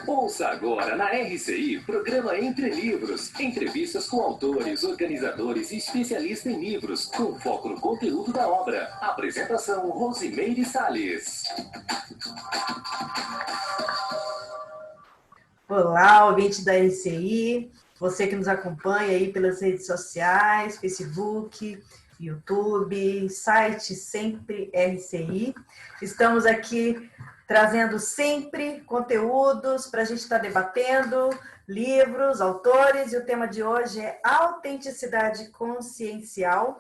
Ouça agora na RCI, programa Entre Livros. Entrevistas com autores, organizadores e especialistas em livros, com foco no conteúdo da obra. Apresentação Rosimeire Salles. Olá, ouvinte da RCI, você que nos acompanha aí pelas redes sociais, Facebook, YouTube, site Sempre RCI. Estamos aqui trazendo sempre conteúdos para a gente estar debatendo, livros, autores, e o tema de hoje é autenticidade consciencial.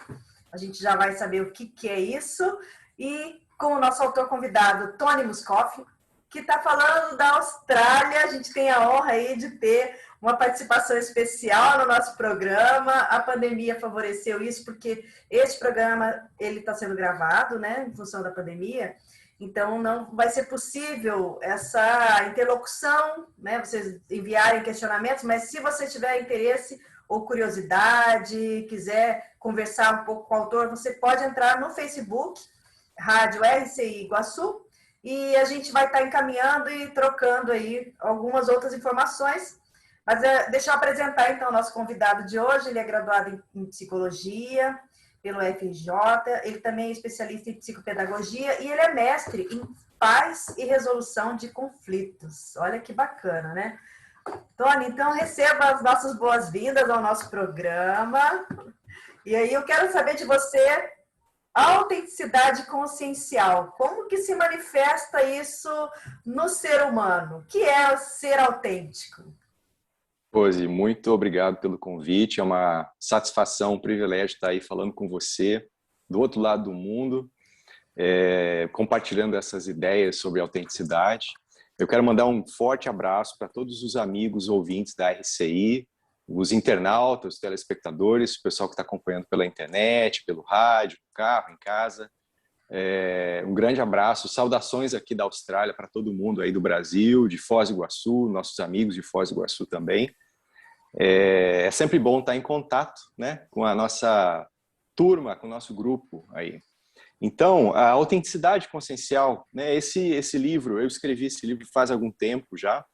A gente já vai saber o que é isso, e com o nosso autor convidado, Tony Muscoff, que está falando da Austrália. A gente tem a honra aí de ter uma participação especial no nosso programa. A pandemia favoreceu isso, porque este programa ele está sendo gravado, né, em função da pandemia. Então, não vai ser possível essa interlocução, né? Vocês enviarem questionamentos, mas se você tiver interesse ou curiosidade, quiser conversar um pouco com o autor, você pode entrar no Facebook, Rádio RCI Iguaçu, e a gente vai estar encaminhando e trocando aí algumas outras informações. Mas deixa eu apresentar, então, o nosso convidado de hoje. Ele é graduado em Psicologia pelo FRJ, ele também é especialista em psicopedagogia e ele é mestre em paz e resolução de conflitos. Olha que bacana, né? Tony, então receba as nossas boas-vindas ao nosso programa. E aí eu quero saber de você, autenticidade consciencial. Como que se manifesta isso no ser humano? O que é ser autêntico? Rose, muito obrigado pelo convite. É uma satisfação, um privilégio estar aí falando com você do outro lado do mundo, compartilhando essas ideias sobre autenticidade. Eu quero mandar um forte abraço para todos os amigos ouvintes da RCI, os internautas, os telespectadores, o pessoal que está acompanhando pela internet, pelo rádio, no carro, em casa. Um grande abraço, saudações aqui da Austrália para todo mundo aí do Brasil, de Foz do Iguaçu, nossos amigos de Foz do Iguaçu também. É sempre bom estar em contato, né, com a nossa turma, com o nosso grupo aí. Então, a autenticidade consciencial, né, esse livro, eu escrevi esse livro faz algum tempo já,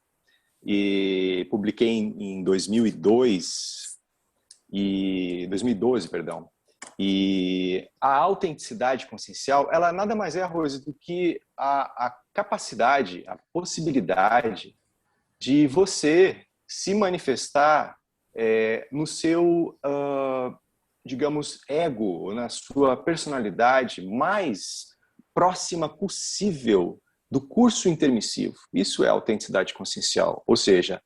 e publiquei em 2012, perdão. E a autenticidade consciencial, ela nada mais é, Rose, do que a capacidade, a possibilidade de você se manifestar no seu, digamos, ego, na sua personalidade mais próxima possível do curso intermissivo. Isso é autenticidade consciencial, ou seja,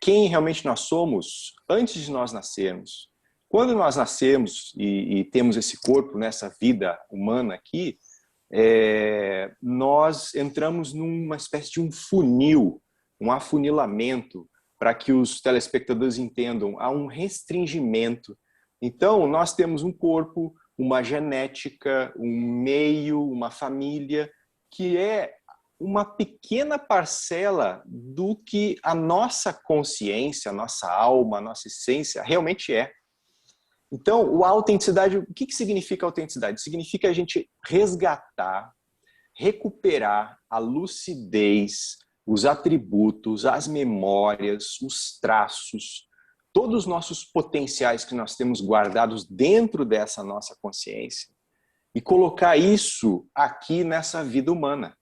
quem realmente nós somos antes de nós nascermos. Quando nós nascemos e temos esse corpo, nessa vida humana aqui, nós entramos numa espécie de um funil, um afunilamento, para que os telespectadores entendam, há um restringimento. Então, nós temos um corpo, uma genética, um meio, uma família, que é uma pequena parcela do que a nossa consciência, a nossa alma, a nossa essência realmente é. Então, a autenticidade, o que significa autenticidade? Significa a gente resgatar, recuperar a lucidez, os atributos, as memórias, os traços, todos os nossos potenciais que nós temos guardados dentro dessa nossa consciência e colocar isso aqui nessa vida humana.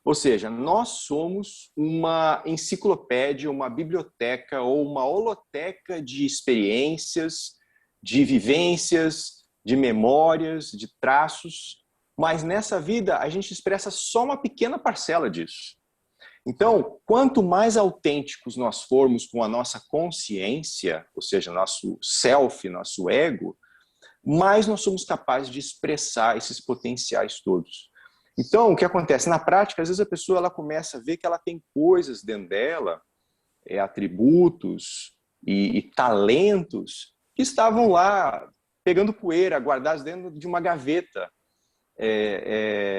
Ou seja, nós somos uma enciclopédia, uma biblioteca ou uma holoteca de experiências, de vivências, de memórias, de traços, mas nessa vida a gente expressa só uma pequena parcela disso. Então, quanto mais autênticos nós formos com a nossa consciência, ou seja, nosso self, nosso ego, mais nós somos capazes de expressar esses potenciais todos. Então, o que acontece? Na prática, às vezes a pessoa ela começa a ver que ela tem coisas dentro dela, atributos e talentos que estavam lá pegando poeira, guardados dentro de uma gaveta.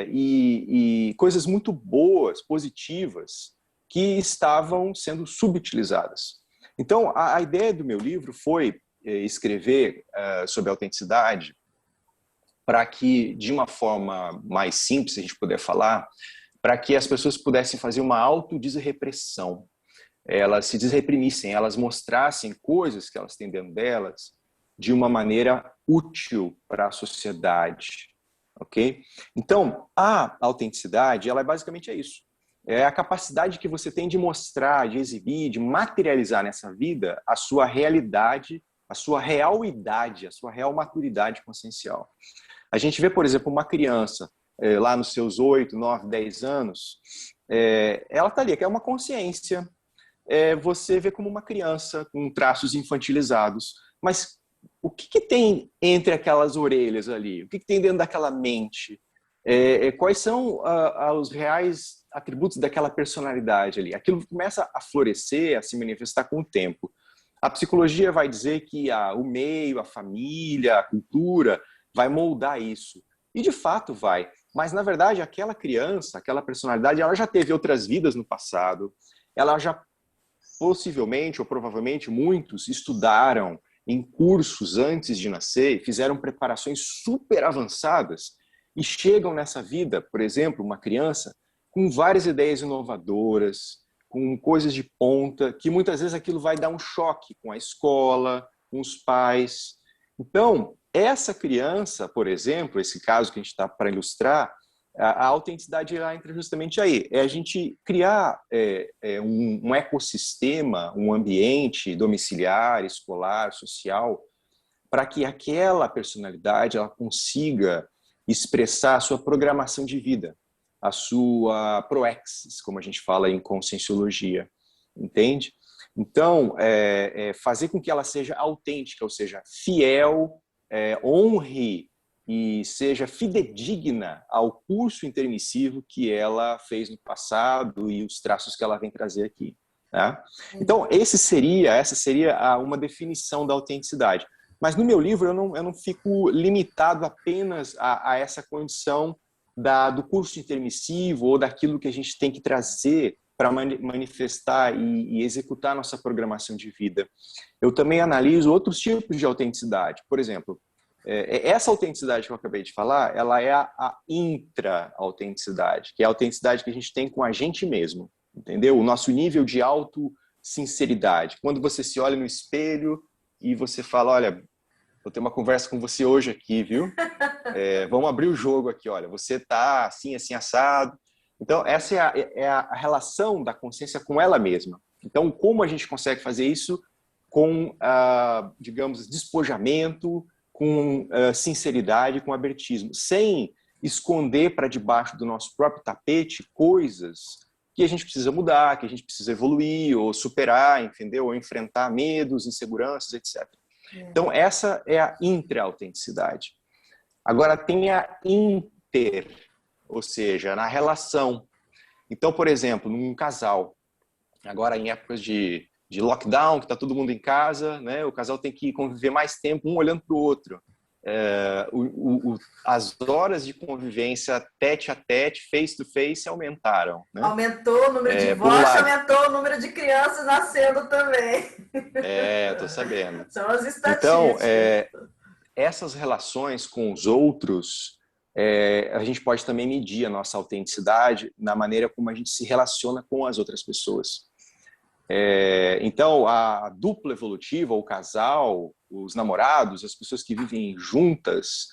E coisas muito boas, positivas, que estavam sendo subutilizadas. Então, a ideia do meu livro foi escrever sobre autenticidade para que, de uma forma mais simples, a gente puder falar, para que as pessoas pudessem fazer uma autodesrepressão. Elas se desreprimissem, elas mostrassem coisas que elas têm dentro delas de uma maneira útil para a sociedade, ok? Então, a autenticidade, ela basicamente é isso. É a capacidade que você tem de mostrar, de exibir, de materializar nessa vida a sua realidade, a sua realidade, a sua real maturidade consciencial. A gente vê, por exemplo, uma criança lá nos seus 8, 9, 10 anos, ela está ali, que é uma consciência. Você vê como uma criança com traços infantilizados. Mas o que tem entre aquelas orelhas ali? O que tem dentro daquela mente? Quais são os reais atributos daquela personalidade ali? Aquilo começa a florescer, a se manifestar com o tempo. A psicologia vai dizer que o meio, a família, a cultura vai moldar isso. E de fato vai. Mas, na verdade, aquela criança, aquela personalidade, ela já teve outras vidas no passado. Ela já possivelmente, ou provavelmente, muitos estudaram em cursos antes de nascer, fizeram preparações super avançadas e chegam nessa vida, por exemplo, uma criança, com várias ideias inovadoras, com coisas de ponta, que muitas vezes aquilo vai dar um choque com a escola, com os pais. Então, essa criança, por exemplo, esse caso que a gente está para ilustrar, a autenticidade entra justamente aí. É a gente criar um ecossistema, um ambiente domiciliar, escolar, social, para que aquela personalidade ela consiga expressar a sua programação de vida, a sua proexis, como a gente fala em conscienciologia, entende? Então, fazer com que ela seja autêntica, ou seja, fiel, honre e seja fidedigna ao curso intermissivo que ela fez no passado e os traços que ela vem trazer aqui. Tá? Então, essa seria uma definição da autenticidade. Mas no meu livro eu não fico limitado apenas a essa condição do curso intermissivo ou daquilo que a gente tem que trazer para manifestar e executar nossa programação de vida. Eu também analiso outros tipos de autenticidade. Por exemplo, essa autenticidade que eu acabei de falar, ela é a intra-autenticidade, que é a autenticidade que a gente tem com a gente mesmo, entendeu? O nosso nível de auto-sinceridade. Quando você se olha no espelho e você fala, olha, vou ter uma conversa com você hoje aqui, viu? Vamos abrir o jogo aqui, olha, você tá assim, assim, assado. Então, essa é a relação da consciência com ela mesma. Então, como a gente consegue fazer isso com, digamos, despojamento, com sinceridade, com abertismo, sem esconder para debaixo do nosso próprio tapete coisas que a gente precisa mudar, que a gente precisa evoluir ou superar, entendeu? Ou enfrentar medos, inseguranças, etc. Então, essa é a intra-autenticidade. Agora, tem a inter, ou seja, na relação. Então, por exemplo, num casal, agora em épocas de lockdown, que está todo mundo em casa, né? O casal tem que conviver mais tempo, um olhando para o outro. As horas de convivência tete a tete, face to face, aumentaram. Né? Aumentou o número de divórcios, aumentou o número de crianças nascendo também. Estou sabendo. São as estatísticas. Então, essas relações com os outros, a gente pode também medir a nossa autenticidade na maneira como a gente se relaciona com as outras pessoas. Então, a dupla evolutiva, o casal, os namorados, as pessoas que vivem juntas,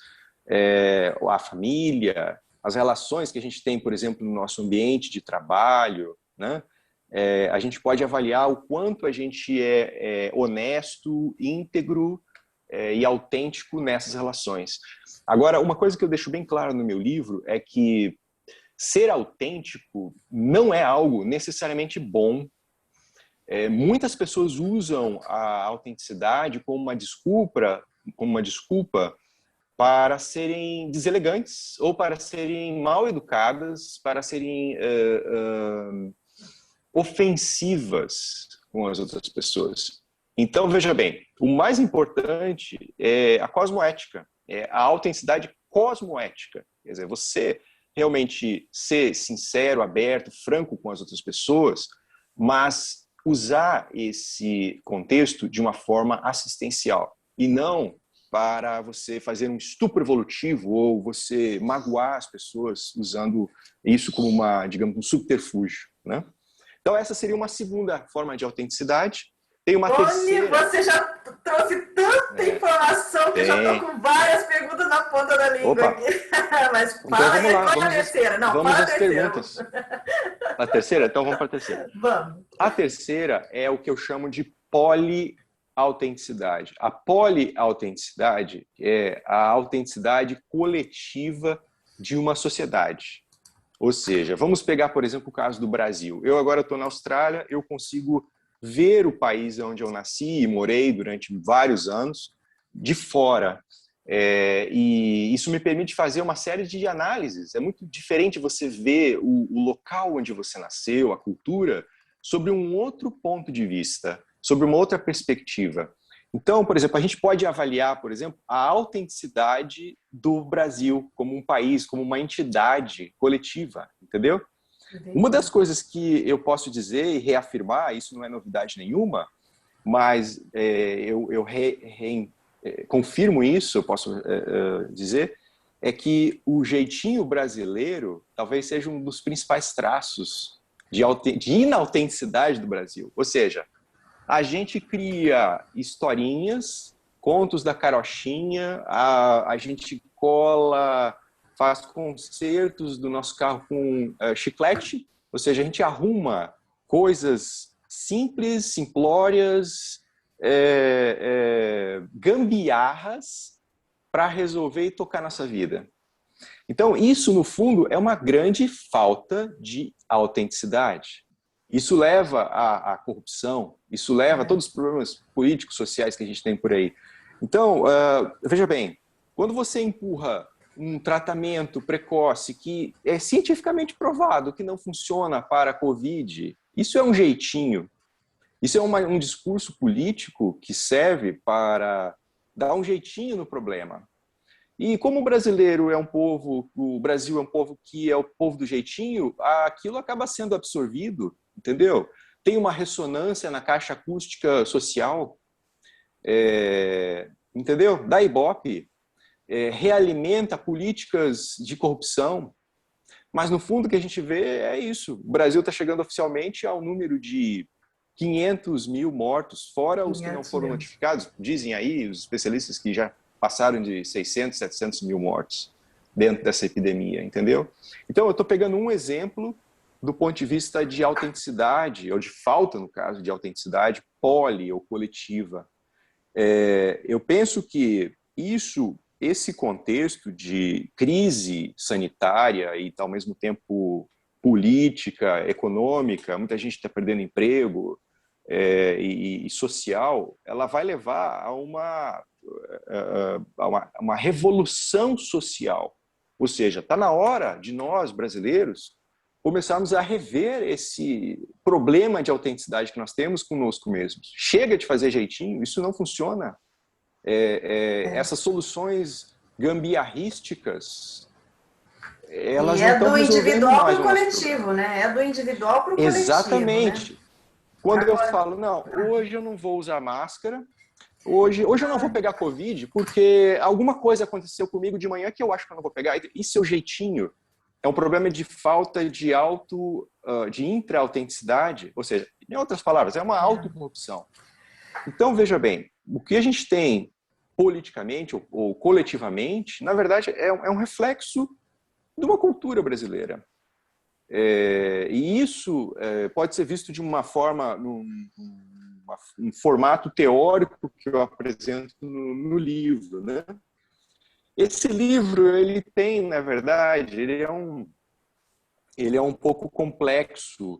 a família, as relações que a gente tem, por exemplo, no nosso ambiente de trabalho, né? A gente pode avaliar o quanto a gente é honesto, íntegro e autêntico nessas relações. Agora, uma coisa que eu deixo bem claro no meu livro é que ser autêntico não é algo necessariamente bom. Muitas pessoas usam a autenticidade como uma desculpa para serem deselegantes ou para serem mal educadas, para serem ofensivas com as outras pessoas. Então, veja bem, o mais importante é a cosmoética, é a autenticidade cosmoética. Quer dizer, você realmente ser sincero, aberto, franco com as outras pessoas, mas usar esse contexto de uma forma assistencial e não para você fazer um estupro evolutivo ou você magoar as pessoas usando isso como digamos, um subterfúgio, né? Então, essa seria uma segunda forma de autenticidade. Tem uma terceira. Você já trouxe tanta informação que eu já estou com várias perguntas na ponta da língua aqui. Mas fala então, vamos lá, qual é a terceira? Não, vamos fala às a terceira. perguntas. A terceira? Então vamos para a terceira. Vamos. A terceira é o que eu chamo de poliautenticidade. A poliautenticidade é a autenticidade coletiva de uma sociedade. Ou seja, vamos pegar, por exemplo, o caso do Brasil. Eu agora estou na Austrália, eu consigo ver o país onde eu nasci e morei durante vários anos de fora. E isso me permite fazer uma série de análises. É muito diferente você ver o local onde você nasceu, a cultura, sobre um outro ponto de vista, sobre uma outra perspectiva. Então, por exemplo, a gente pode avaliar, por exemplo, a autenticidade do Brasil como um país, como uma entidade coletiva, entendeu? Uma das coisas que eu posso dizer e reafirmar, isso não é novidade nenhuma, mas eu confirmo isso, eu posso dizer, é que o jeitinho brasileiro talvez seja um dos principais traços de inautenticidade do Brasil. Ou seja, a gente cria historinhas, contos da carochinha, a gente faz concertos do nosso carro com chiclete, ou seja, a gente arruma coisas simples, simplórias, gambiarras para resolver e tocar nossa vida. Então, isso, no fundo, é uma grande falta de autenticidade. Isso leva à corrupção, isso leva a todos os problemas políticos, sociais que a gente tem por aí. Então, veja bem, quando você empurra um tratamento precoce que é cientificamente provado que não funciona para a Covid, isso é um jeitinho. Isso é um discurso político que serve para dar um jeitinho no problema. E como o brasileiro é o Brasil é um povo que é o povo do jeitinho, aquilo acaba sendo absorvido, entendeu? Tem uma ressonância na caixa acústica social, entendeu? Da Ibope, realimenta políticas de corrupção, mas no fundo o que a gente vê é isso. O Brasil está chegando oficialmente ao número de 500 mil mortos, fora os que não foram notificados. Dizem aí os especialistas que já passaram de 600, 700 mil mortos dentro dessa epidemia, entendeu? Então, eu estou pegando um exemplo do ponto de vista de autenticidade, ou de falta, no caso, de autenticidade poli ou coletiva. Eu penso que esse contexto de crise sanitária e, ao mesmo tempo, política, econômica, muita gente está perdendo emprego, e social, ela vai levar a uma revolução social. Ou seja, está na hora de nós, brasileiros, começarmos a rever esse problema de autenticidade que nós temos conosco mesmos. Chega de fazer jeitinho, isso não funciona. Essas soluções gambiarrísticas, elas não estão resolvendo mais o nosso problema. É do individual para o coletivo, né? É do individual para o coletivo. Exatamente. Né? Quando Agora... eu falo, não, hoje eu não vou usar máscara, hoje eu não vou pegar Covid, porque alguma coisa aconteceu comigo de manhã que eu acho que eu não vou pegar. Isso é o jeitinho. É um problema de falta de intra-autenticidade, ou seja, em outras palavras, é uma autocorrupção. Então, veja bem, o que a gente tem politicamente ou coletivamente, na verdade, é um reflexo de uma cultura brasileira. E isso pode ser visto de uma forma, um formato teórico que eu apresento no livro, né? Esse livro, ele tem, na verdade, ele é um pouco complexo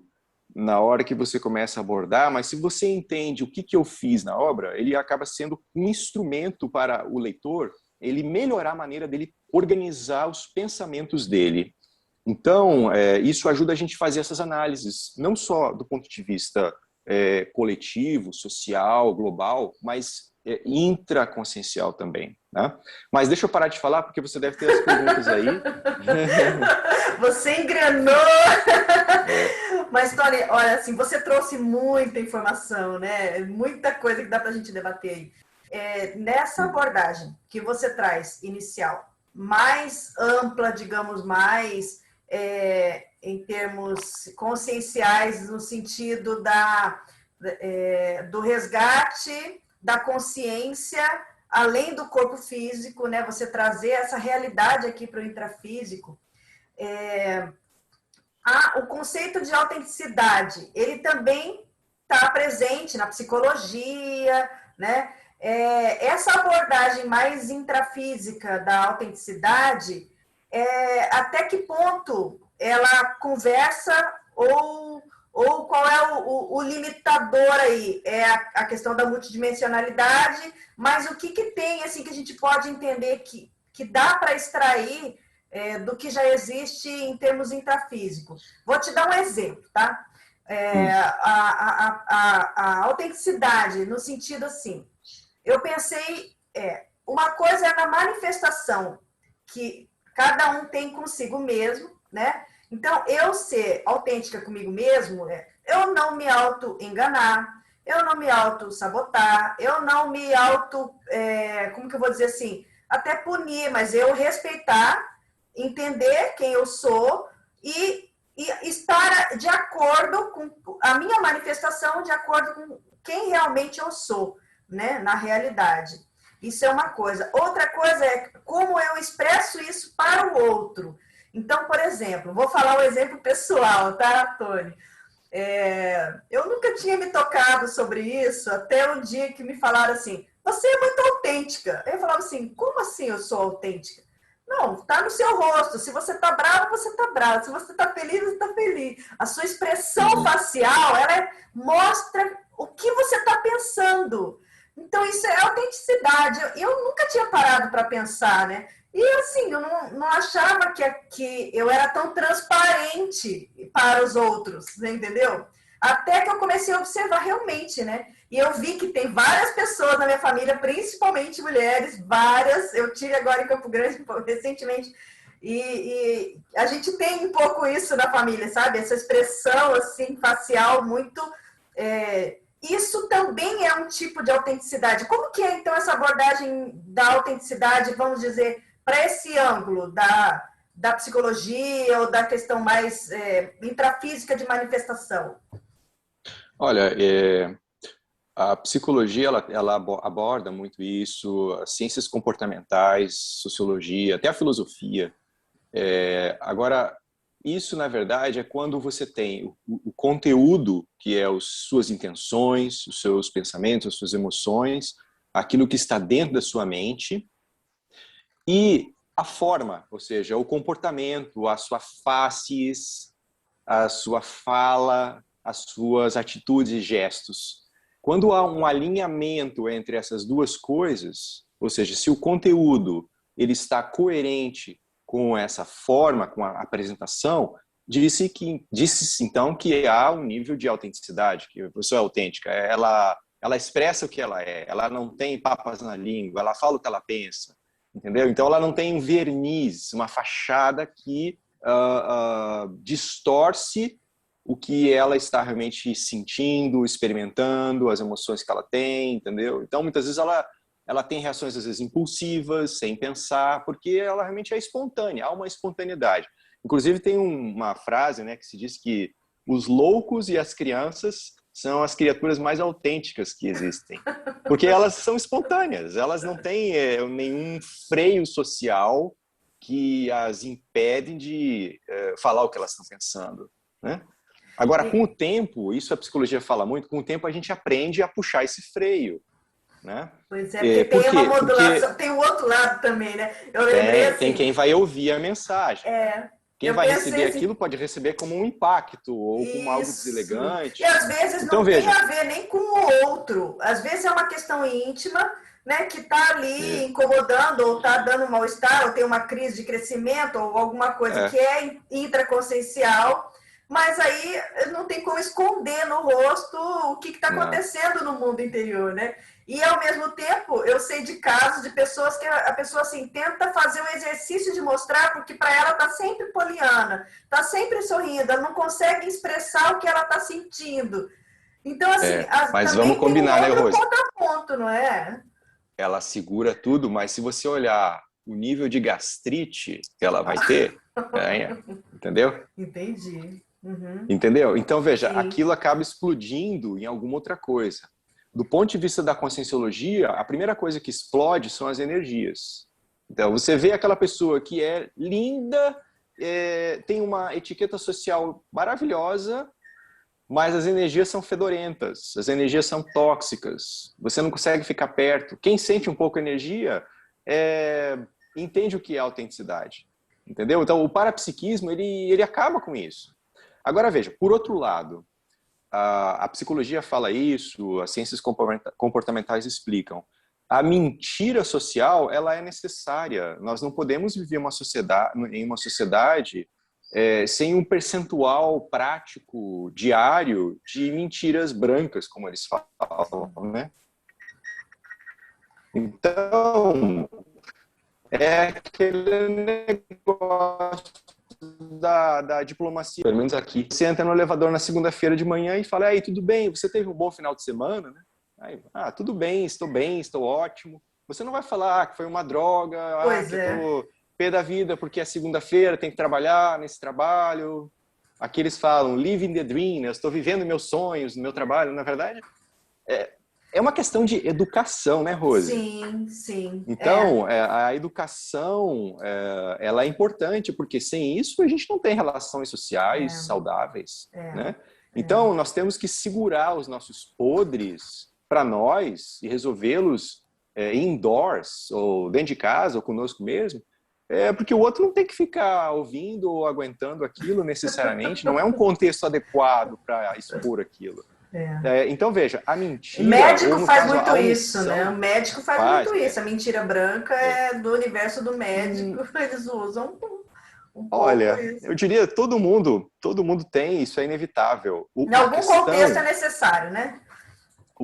na hora que você começa a abordar, mas se você entende o que eu fiz na obra, ele acaba sendo um instrumento para o leitor, ele melhorar a maneira dele organizar os pensamentos dele. Então, isso ajuda a gente a fazer essas análises, não só do ponto de vista coletivo, social, global, mas intraconsciencial também. Né? Mas deixa eu parar de falar, porque você deve ter as perguntas aí. Você engrenou! Mas, Tony, olha, assim, você trouxe muita informação, né? Muita coisa que dá para a gente debater aí. nessa abordagem que você traz inicial, mais ampla, digamos, mais em termos conscienciais, no sentido do resgate da consciência além do corpo físico, né? Você trazer essa realidade aqui para o intrafísico. O conceito de autenticidade, ele também está presente na psicologia, né? Essa abordagem mais intrafísica da autenticidade, até que ponto ela conversa ou qual é o limitador aí? É a questão da multidimensionalidade, mas o que tem assim, que a gente pode entender que dá para extrair do que já existe em termos intrafísicos? Vou te dar um exemplo, tá? A autenticidade, no sentido assim, eu pensei, uma coisa é na manifestação que cada um tem consigo mesmo, né? Então, eu ser autêntica comigo mesmo, eu não me auto-enganar, eu não me auto-sabotar, eu não me como que eu vou dizer assim, até punir, mas eu respeitar, entender quem eu sou e estar de acordo com a minha manifestação, de acordo com quem realmente eu sou, né, na realidade. Isso é uma coisa. Outra coisa é como eu expresso isso para o outro. Então, por exemplo, vou falar um exemplo pessoal, tá, Tony? Eu nunca tinha me tocado sobre isso até um dia que me falaram assim, você é muito autêntica. Eu falava assim, como assim eu sou autêntica? Não, tá no seu rosto. Se você tá bravo, você tá bravo. Se você tá feliz, você tá feliz. A sua expressão facial, ela mostra o que você tá pensando. Então, isso é autenticidade. Eu nunca tinha parado para pensar, né? E assim, eu não achava que eu era tão transparente para os outros, né? Entendeu? Até que eu comecei a observar realmente, né? E eu vi que tem várias pessoas na minha família, principalmente mulheres, várias. Eu tive agora em Campo Grande recentemente. E a gente tem um pouco isso na família, sabe? Essa expressão assim, facial muito... Isso também é um tipo de autenticidade. Como que é, então, essa abordagem da autenticidade, vamos dizer, para esse ângulo da psicologia ou da questão mais intrafísica de manifestação? Olha, a psicologia ela aborda muito isso, as ciências comportamentais, sociologia, até a filosofia. Agora, isso, na verdade, é quando você tem o conteúdo, que é as suas intenções, os seus pensamentos, as suas emoções, aquilo que está dentro da sua mente, e a forma, ou seja, o comportamento, a sua faces, a sua fala, as suas atitudes e gestos. Quando há um alinhamento entre essas duas coisas, ou seja, se o conteúdo ele está coerente com essa forma, com a apresentação, disse-se então que há um nível de autenticidade, que a pessoa é autêntica, ela expressa o que ela não tem papas na língua, ela fala o que ela pensa, entendeu? Então ela não tem um verniz, uma fachada que distorce o que ela está realmente sentindo, experimentando, as emoções que ela tem, entendeu? Então muitas vezes ela tem reações, às vezes, impulsivas, sem pensar, porque ela realmente é espontânea, há uma espontaneidade. Inclusive, tem uma frase, né, que se diz que os loucos e as crianças são as criaturas mais autênticas que existem, porque elas são espontâneas, elas não têm nenhum freio social que as impede de falar o que elas estão pensando, né? Agora, com o tempo, isso a psicologia fala muito, com o tempo a gente aprende a puxar esse freio, né? Pois porque tem uma modulação, tem o outro lado também, né? Eu lembrei assim... Tem quem vai ouvir a mensagem. Quem vai receber assim, aquilo pode receber como um impacto ou como algo deselegante. E às vezes então, não tem a ver nem com o outro. Às vezes é uma questão íntima, né, que está ali incomodando ou está dando mal-estar ou tem uma crise de crescimento ou alguma coisa que é intraconsciencial. Mas aí não tem como esconder no rosto o que está acontecendo no mundo interior, né? E, ao mesmo tempo, eu sei de casos de pessoas que a pessoa, assim, tenta fazer um exercício de mostrar, porque para ela está sempre poliana, está sempre sorrindo, ela não consegue expressar o que ela está sentindo. Então, assim, mas vamos combinar, tem um outro né, Rose? contraponto, não é? ela segura tudo, mas se você olhar o nível de gastrite que ela vai ter, entendeu? Entendi. Uhum. Entendeu? Então, veja, Sim. aquilo acaba explodindo em alguma outra coisa. Do ponto de vista da conscienciologia, a primeira coisa que explode são as energias. Então, você vê aquela pessoa que é linda, tem uma etiqueta social maravilhosa, mas as energias são fedorentas, as energias são tóxicas, você não consegue ficar perto. Quem sente um pouco energia entende o que é autenticidade, entendeu? Então, o parapsiquismo, ele acaba com isso. Agora, veja, por outro lado, a psicologia fala isso, as ciências comportamentais explicam. A mentira social, ela é necessária. Nós não podemos viver em uma sociedade sem um percentual prático diário de mentiras brancas, como eles falam, né? Então, é aquele negócio da diplomacia, pelo menos aqui. Você entra no elevador na segunda-feira de manhã e fala, aí, tudo bem, você teve um bom final de semana, né? Aí, tudo bem, estou ótimo. Você não vai falar que foi uma droga, Pois que eu é. tô pé da vida porque é segunda-feira, tem que trabalhar nesse trabalho. Aqui eles falam, living the dream, né? Eu estou vivendo meus sonhos, no meu trabalho. Na verdade, é uma questão de educação, né, Rose? Sim, sim. Então, a educação, ela é importante, porque sem isso a gente não tem relações sociais saudáveis, né? Então, nós temos que segurar os nossos podres para nós e resolvê-los indoors, ou dentro de casa, ou conosco mesmo, porque o outro não tem que ficar ouvindo ou aguentando aquilo necessariamente, não é um contexto adequado para expor aquilo. Então, veja, a O mentira, médico ou no faz caso a muito isso, né? O omissão, médico faz faz. muito isso. A mentira branca é do universo do Hum, médico. Eles usam um pouco Olha, isso. eu diria todo mundo tem, isso é inevitável. Em A algum contexto é questão, necessário, né?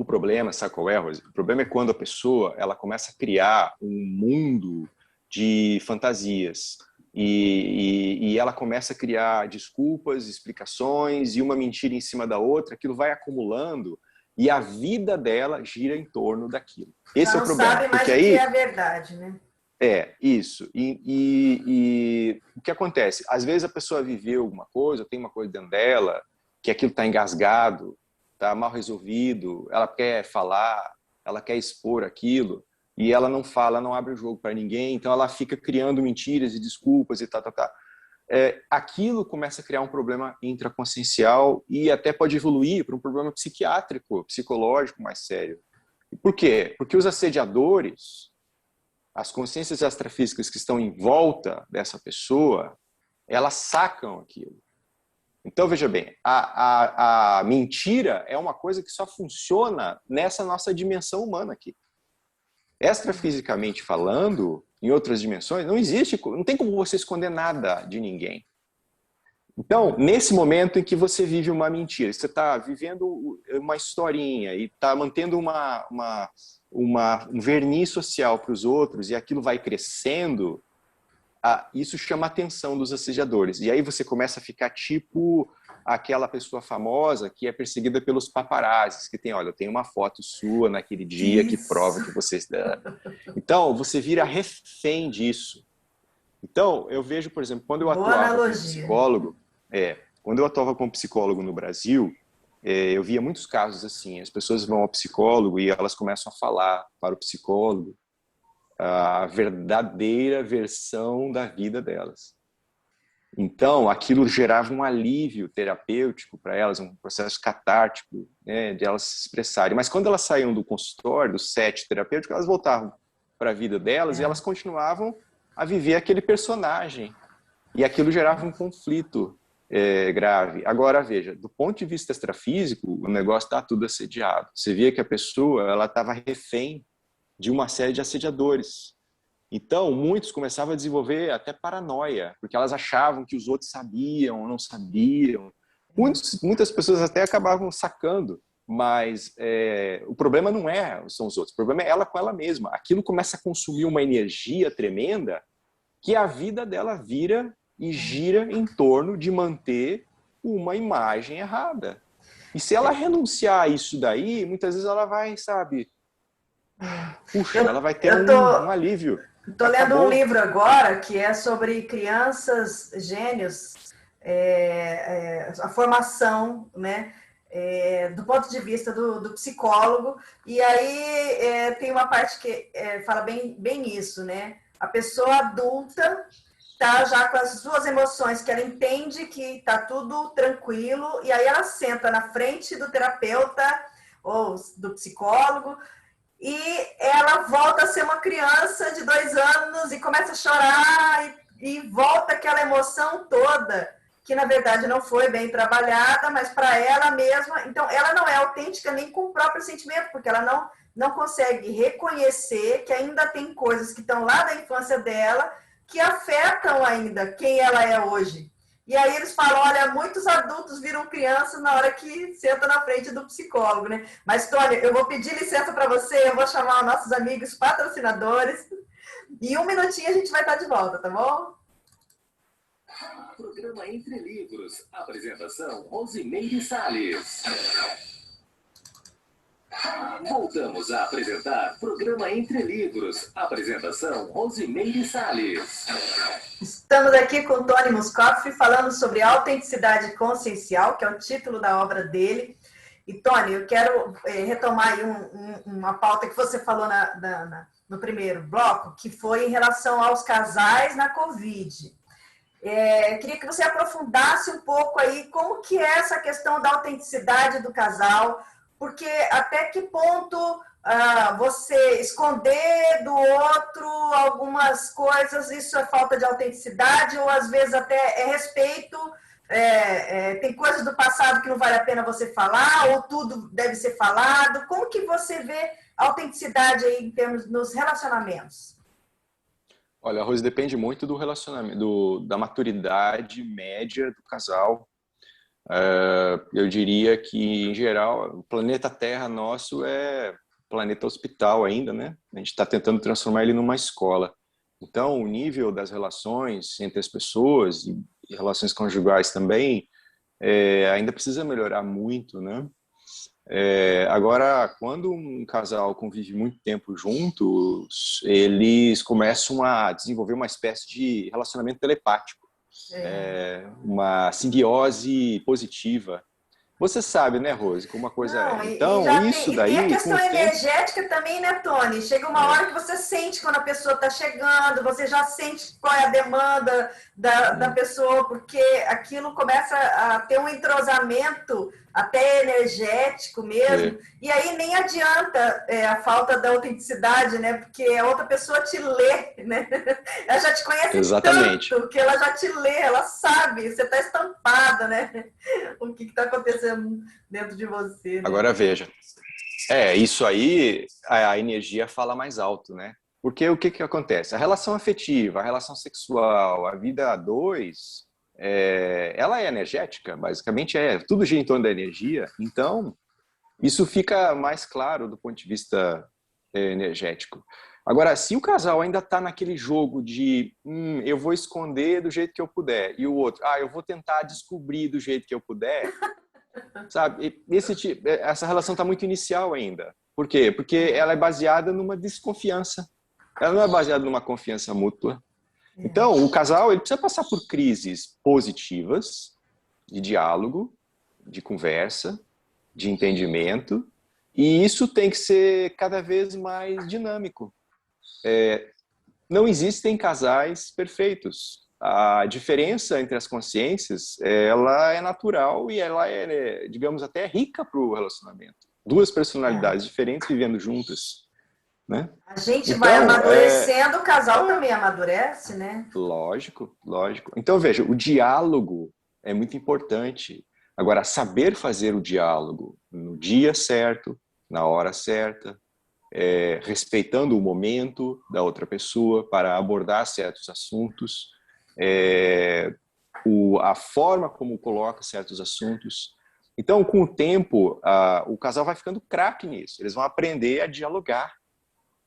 o problema, sabe qual é, Rose? O problema é quando a pessoa ela começa a criar um mundo de fantasias e ela começa a criar desculpas, explicações e uma mentira em cima da outra, aquilo vai acumulando e a vida dela gira em torno daquilo. Já Esse é o não problema, sabe mais porque o que é aí a verdade, né? isso. E o que acontece? Às vezes a pessoa viveu alguma coisa, tem uma coisa dentro dela, que aquilo está engasgado, está mal resolvido, ela quer falar, ela quer expor aquilo, e ela não fala, não abre o jogo para ninguém, então ela fica criando mentiras e desculpas e tá. Aquilo começa a criar um problema intraconsciencial e até pode evoluir para um problema psiquiátrico, psicológico mais sério. Por quê? Porque os assediadores, as consciências extrafísicas que estão em volta dessa pessoa, elas sacam aquilo. Então, veja bem, a mentira é uma coisa que só funciona nessa nossa dimensão humana aqui. Extrafisicamente falando, em outras dimensões, não existe, não tem como você esconder nada de ninguém. Então, nesse momento em que você vive uma mentira, você está vivendo uma historinha e está mantendo um verniz social para os outros e aquilo vai crescendo, isso chama a atenção dos assediadores. E aí você começa a ficar tipo aquela pessoa famosa que é perseguida pelos paparazzis, que tem, olha, eu tenho uma foto sua naquele dia que prova que você... Então, você vira refém disso. Então, eu vejo, por exemplo, quando eu Boa atuava como analogia. psicólogo, quando eu atuava como psicólogo no Brasil, eu via muitos casos assim, as pessoas vão ao psicólogo e elas começam a falar para o psicólogo a verdadeira versão da vida delas. Então, aquilo gerava um alívio terapêutico para elas, um processo catártico, né, de elas se expressarem. Mas quando elas saíam do consultório, do set terapêutico, elas voltavam para a vida delas e elas continuavam a viver aquele personagem. E aquilo gerava um conflito grave. Agora, veja, do ponto de vista extrafísico, o negócio está tudo assediado. Você via que a pessoa ela estava refém de uma série de assediadores. Então, muitos começavam a desenvolver até paranoia, porque elas achavam que os outros sabiam ou não sabiam. Muitas pessoas até acabavam sacando, mas o problema não são os outros, o problema é ela com ela mesma. Aquilo começa a consumir uma energia tremenda que a vida dela vira e gira em torno de manter uma imagem errada. E se ela renunciar a isso daí, muitas vezes ela vai, sabe, puxa, Eu, ela vai ter eu um tô, alívio. tô lendo um Acabou. livro agora que é sobre crianças gênios, a formação, né? Do ponto de vista do psicólogo, e aí tem uma parte que fala bem isso, né? A pessoa adulta tá já com as suas emoções, que ela entende que está tudo tranquilo, e aí ela senta na frente do terapeuta ou do psicólogo e ela volta a ser uma criança de 2 anos e começa a chorar e volta aquela emoção toda, que na verdade não foi bem trabalhada, mas para ela mesma, então ela não é autêntica nem com o próprio sentimento, porque ela não consegue reconhecer que ainda tem coisas que estão lá da infância dela que afetam ainda quem ela é hoje. E aí eles falam, olha, muitos adultos viram crianças na hora que senta na frente do psicólogo, né? Mas, Tônia, eu vou pedir licença para você, eu vou chamar os nossos amigos patrocinadores. E 1 minutinho a gente vai estar de volta, tá bom? Programa Entre Livros. Apresentação, Rosimeire Salles. Voltamos a apresentar Programa Entre Livros. Apresentação, Rosimeire Salles. Estamos aqui com o Tony Muscoff falando sobre autenticidade consciencial, que é o título da obra dele. E, Tony, eu quero retomar aí uma pauta que você falou no primeiro bloco, que foi em relação aos casais na Covid. Queria que você aprofundasse um pouco aí como que é essa questão da autenticidade do casal, porque até que ponto você esconder do outro algumas coisas, isso é falta de autenticidade, ou às vezes até é respeito, tem coisas do passado que não vale a pena você falar, ou tudo deve ser falado. Como que você vê a autenticidade aí em termos nos relacionamentos? Olha, Rose, depende muito do relacionamento, da maturidade média do casal. Eu diria que, em geral, o planeta Terra nosso é planeta hospital ainda, né? A gente está tentando transformar ele numa escola. Então, o nível das relações entre as pessoas e relações conjugais também ainda precisa melhorar muito, né? Agora, quando um casal convive muito tempo juntos, eles começam a desenvolver uma espécie de relacionamento telepático, uma simbiose positiva. Você sabe, né, Rose, como a coisa Não, é. Então, isso e tem a daí, com questão o tempo... energética também, né, Tony? Chega uma hora que você sente quando a pessoa está chegando, você já sente qual é a demanda da pessoa, porque aquilo começa a ter um entrosamento até energético mesmo, e aí nem adianta a falta da autenticidade, né? Porque a outra pessoa te lê, né? Ela já te conhece Exatamente. tanto que ela já te lê, ela sabe, você está estampada, né? O que está acontecendo dentro de você, né? Agora veja, isso aí, a energia fala mais alto, né? Porque o que acontece? A relação afetiva, a relação sexual, a vida a dois, ela é energética, basicamente tudo gira em torno da energia. Então, isso fica mais claro do ponto de vista energético. Agora, se o casal ainda está naquele jogo de eu vou esconder do jeito que eu puder, e o outro, eu vou tentar descobrir do jeito que eu puder, sabe? Essa relação está muito inicial ainda. Por quê? Porque ela é baseada numa desconfiança. Ela não é baseada numa confiança mútua. Então, o casal ele precisa passar por crises positivas, de diálogo, de conversa, de entendimento, e isso tem que ser cada vez mais dinâmico. Não existem casais perfeitos. A diferença entre as consciências, ela é natural e ela é, digamos, até rica para o relacionamento. Duas personalidades diferentes vivendo juntas, né? A gente vai Então, amadurecendo, o casal também amadurece, né? lógico, lógico. Então, veja, o diálogo é muito importante. Agora, saber fazer o diálogo no dia certo, na hora certa, respeitando o momento da outra pessoa para abordar certos assuntos, a forma como coloca certos assuntos. Então, com o tempo, o casal vai ficando craque nisso. Eles vão aprender a dialogar,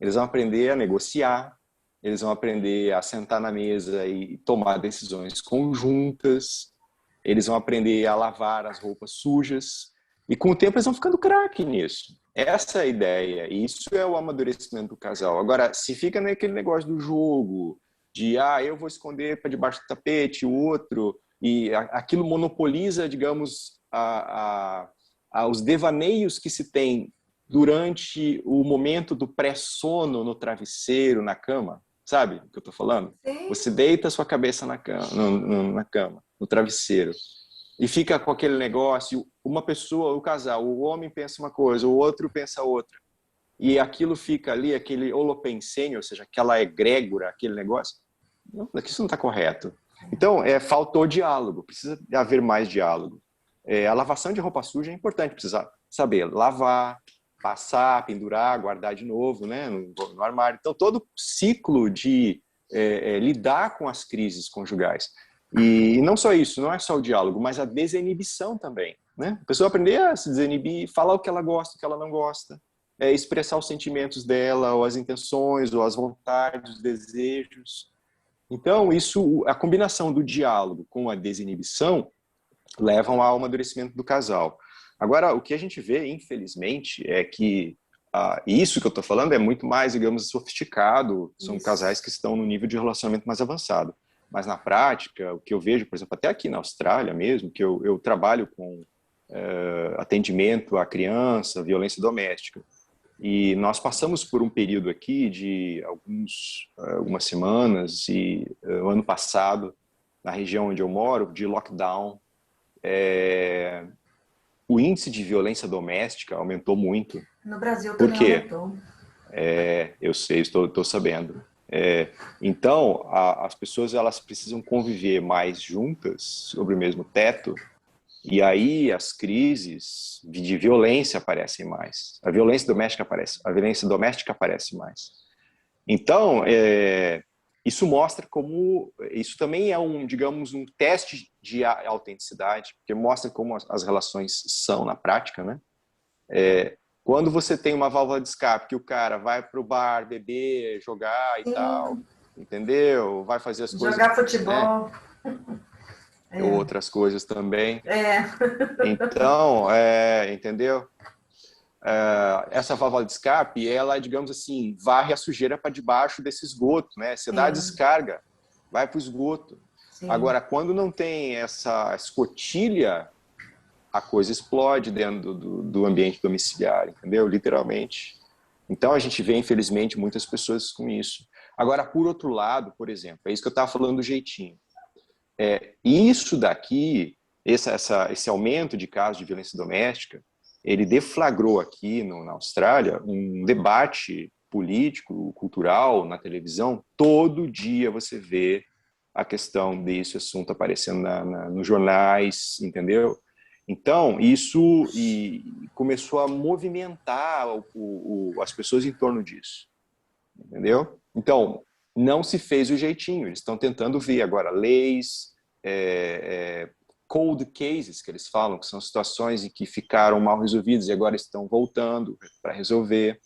eles vão aprender a negociar, eles vão aprender a sentar na mesa e tomar decisões conjuntas, eles vão aprender a lavar as roupas sujas, e com o tempo eles vão ficando craque nisso. Essa é a ideia, e isso é o amadurecimento do casal. Agora, se fica naquele negócio do jogo, de eu vou esconder para debaixo do tapete, o outro, e aquilo monopoliza, digamos, os devaneios que se tem durante o momento do pré-sono no travesseiro, na cama, sabe o que eu estou falando? Sim. Você deita a sua cabeça na cama, no travesseiro, e fica com aquele negócio, uma pessoa, o casal, o homem pensa uma coisa, o outro pensa outra. E aquilo fica ali, aquele holopensene, ou seja, aquela egrégora, aquele negócio. Não, isso não está correto. Então, faltou diálogo, precisa haver mais diálogo. A lavação de roupa suja é importante, precisa saber lavar, passar, pendurar, guardar de novo, né, no armário. Então, todo ciclo de lidar com as crises conjugais. E não só isso, não é só o diálogo, mas a desinibição também, né? A pessoa aprender a se desinibir, falar o que ela gosta, o que ela não gosta, expressar os sentimentos dela, ou as intenções, ou as vontades, os desejos. Então, a combinação do diálogo com a desinibição levam ao amadurecimento do casal. Agora, o que a gente vê, infelizmente, é que isso que eu estou falando é muito mais, digamos, sofisticado, são casais que estão no nível de relacionamento mais avançado. Mas na prática, o que eu vejo, por exemplo, até aqui na Austrália mesmo, que eu trabalho com atendimento à criança, violência doméstica. E nós passamos por um período aqui de algumas semanas e ano passado, na região onde eu moro, de lockdown, o índice de violência doméstica aumentou muito. No Brasil também aumentou. Eu sei, estou sabendo. Então, as pessoas elas precisam conviver mais juntas sobre o mesmo teto, e aí as crises de violência aparecem mais. A violência doméstica aparece mais. Então, isso mostra como... Isso também é digamos, um teste de autenticidade, porque mostra como as relações são na prática, né? Quando você tem uma válvula de escape, que o cara vai pro bar, beber, jogar e tal, entendeu? Vai fazer as coisas... Jogar futebol. Outras coisas também. Então, entendeu? Essa válvula de escape, ela, digamos assim, varre a sujeira para debaixo desse esgoto, né? Você dá a descarga, vai para o esgoto. Sim. Agora, quando não tem essa escotilha, a coisa explode dentro do ambiente domiciliar, entendeu? Literalmente. Então, a gente vê, infelizmente, muitas pessoas com isso. Agora, por outro lado, por exemplo, é isso que eu estava falando do jeitinho. Isso daqui, esse aumento de casos de violência doméstica, ele deflagrou aqui na Austrália um debate político, cultural, na televisão. Todo dia você vê a questão desse assunto aparecendo nos jornais, entendeu? Então, isso começou a movimentar as pessoas em torno disso, entendeu? Então, não se fez o jeitinho, eles estão tentando ver agora leis, cold cases, que eles falam, que são situações em que ficaram mal resolvidas e agora estão voltando para resolver.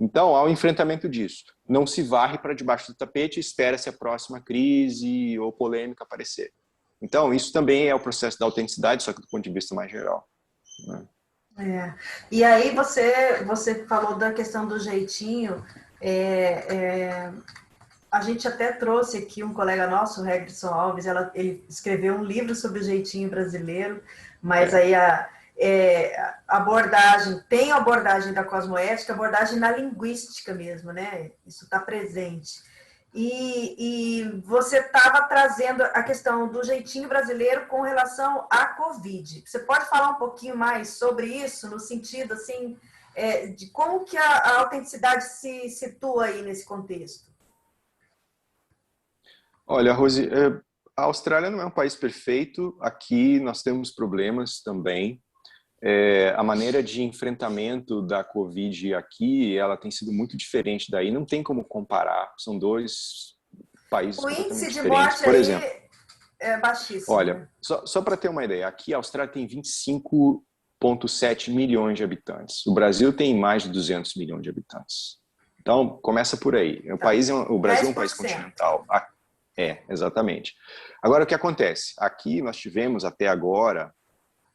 Então, há um enfrentamento disso. Não se varre para debaixo do tapete e espera-se a próxima crise ou polêmica aparecer. Então, isso também é o processo da autenticidade, só que do ponto de vista mais geral, né? E aí você falou da questão do jeitinho. A gente até trouxe aqui um colega nosso, o Regson Alves, ele escreveu um livro sobre o jeitinho brasileiro, mas aí a abordagem, tem a abordagem da cosmoética, a abordagem na linguística mesmo, né? Isso está presente. E você estava trazendo a questão do jeitinho brasileiro com relação à Covid. Você pode falar um pouquinho mais sobre isso, no sentido assim, de como que a autenticidade se situa aí nesse contexto? Olha, Rose, a Austrália não é um país perfeito. Aqui nós temos problemas também. A maneira de enfrentamento da Covid aqui, ela tem sido muito diferente daí. Não tem como comparar. São dois países completamente diferentes. O índice de morte por exemplo, aí é baixíssimo. Olha, só para ter uma ideia, aqui a Austrália tem 25,7 milhões de habitantes. O Brasil tem mais de 200 milhões de habitantes. Então, começa por aí. O Brasil é um país continental. Exatamente. Agora, o que acontece? Aqui nós tivemos até agora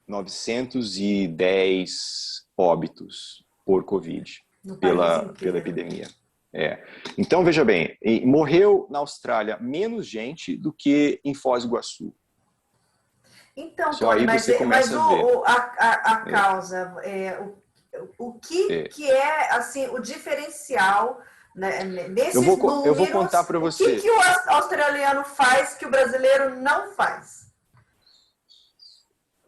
910 óbitos por Covid, No país pela inteiro. epidemia. Então, veja bem, morreu na Austrália menos gente do que em Foz do Iguaçu. Então, Só Tony, aí mas, você começa a ver. a causa, o que é assim, o diferencial, né, nesses números? Eu vou contar para você. O que o australiano faz que o brasileiro não faz?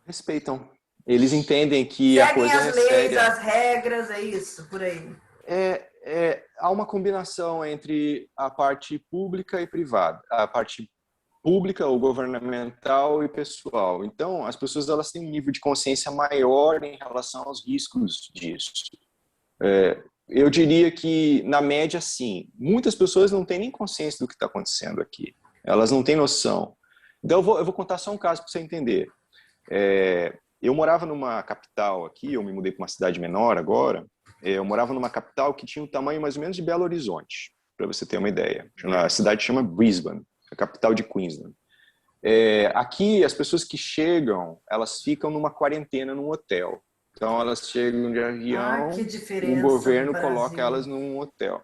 Respeitam. Eles entendem que Seguem a coisa as é leis, séria. as regras, é isso, por aí. Há uma combinação entre a parte pública e privada, a parte pública ou governamental e pessoal. Então, as pessoas elas têm um nível de consciência maior em relação aos riscos disso. Eu diria que, na média, sim. Muitas pessoas não têm nem consciência do que está acontecendo aqui. Elas não têm noção. Então, eu vou contar só um caso para você entender. Eu morava numa capital aqui, eu me mudei para uma cidade menor agora. Eu morava numa capital que tinha um tamanho mais ou menos de Belo Horizonte, para você ter uma ideia. A cidade chama Brisbane, a capital de Queensland. Aqui, as pessoas que chegam, elas ficam numa quarentena num hotel. Então, elas chegam de avião, que diferença o governo do coloca Brasil. elas num hotel.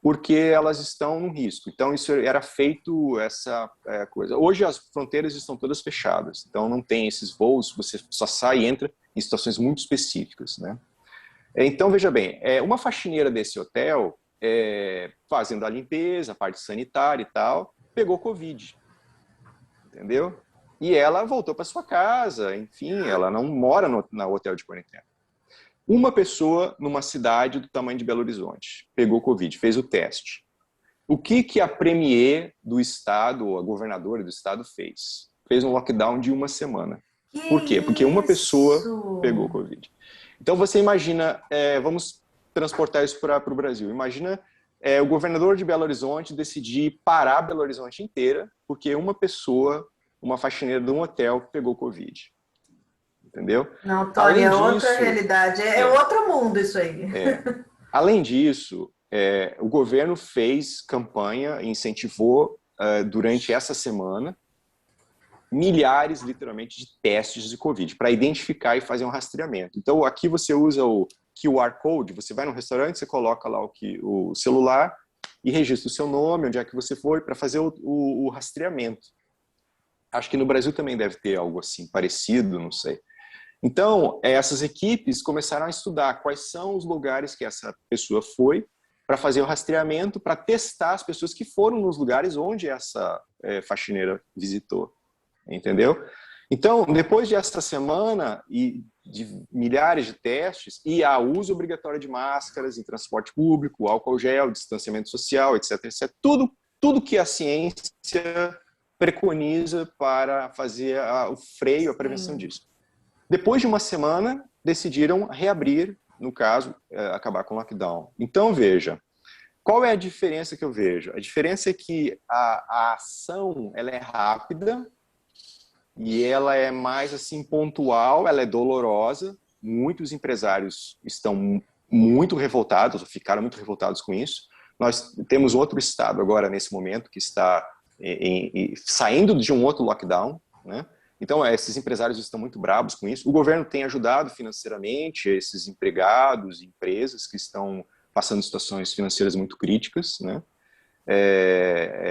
Porque elas estão no risco. Então, isso era feito, essa coisa. Hoje, as fronteiras estão todas fechadas. Então, não tem esses voos, você só sai e entra em situações muito específicas, né? Então, veja bem, uma faxineira desse hotel, fazendo a limpeza, a parte sanitária e tal, pegou Covid. Entendeu? E ela voltou para sua casa, enfim, ela não mora no hotel de quarentena. Uma pessoa numa cidade do tamanho de Belo Horizonte pegou Covid, fez o teste. O que a premier do estado, ou a governadora do estado fez? Fez um lockdown de uma semana. Por quê? Porque uma pessoa pegou Covid. Então você imagina, vamos transportar isso para o Brasil. Imagina o governador de Belo Horizonte decidir parar Belo Horizonte inteira porque uma pessoa, uma faxineira de um hotel, pegou Covid. Entendeu? Não, Tony, é outra realidade. É outro mundo isso aí. Além disso, o governo fez campanha, incentivou durante essa semana milhares, literalmente, de testes de Covid para identificar e fazer um rastreamento. Então, aqui você usa o QR Code, você vai no restaurante, você coloca lá o celular e registra o seu nome, onde é que você foi, para fazer o rastreamento. Acho que no Brasil também deve ter algo assim, parecido, não sei. Então, essas equipes começaram a estudar quais são os lugares que essa pessoa foi para fazer o rastreamento, para testar as pessoas que foram nos lugares onde essa faxineira visitou. Entendeu? Então, depois dessa semana e de milhares de testes, e a uso obrigatório de máscaras em transporte público, álcool gel, distanciamento social, etc., etc., tudo que a ciência preconiza para fazer o freio, a prevenção disso. Depois de uma semana, decidiram reabrir, no caso, acabar com o lockdown. Então, veja, qual é a diferença que eu vejo? A diferença é que a ação ela é rápida e ela é mais assim pontual, ela é dolorosa. Muitos empresários estão muito revoltados, ou ficaram muito revoltados com isso. Nós temos outro estado agora, nesse momento, que está saindo de um outro lockdown, né? Então, esses empresários estão muito bravos com isso. O governo tem ajudado financeiramente esses empregados, empresas que estão passando situações financeiras muito críticas, né?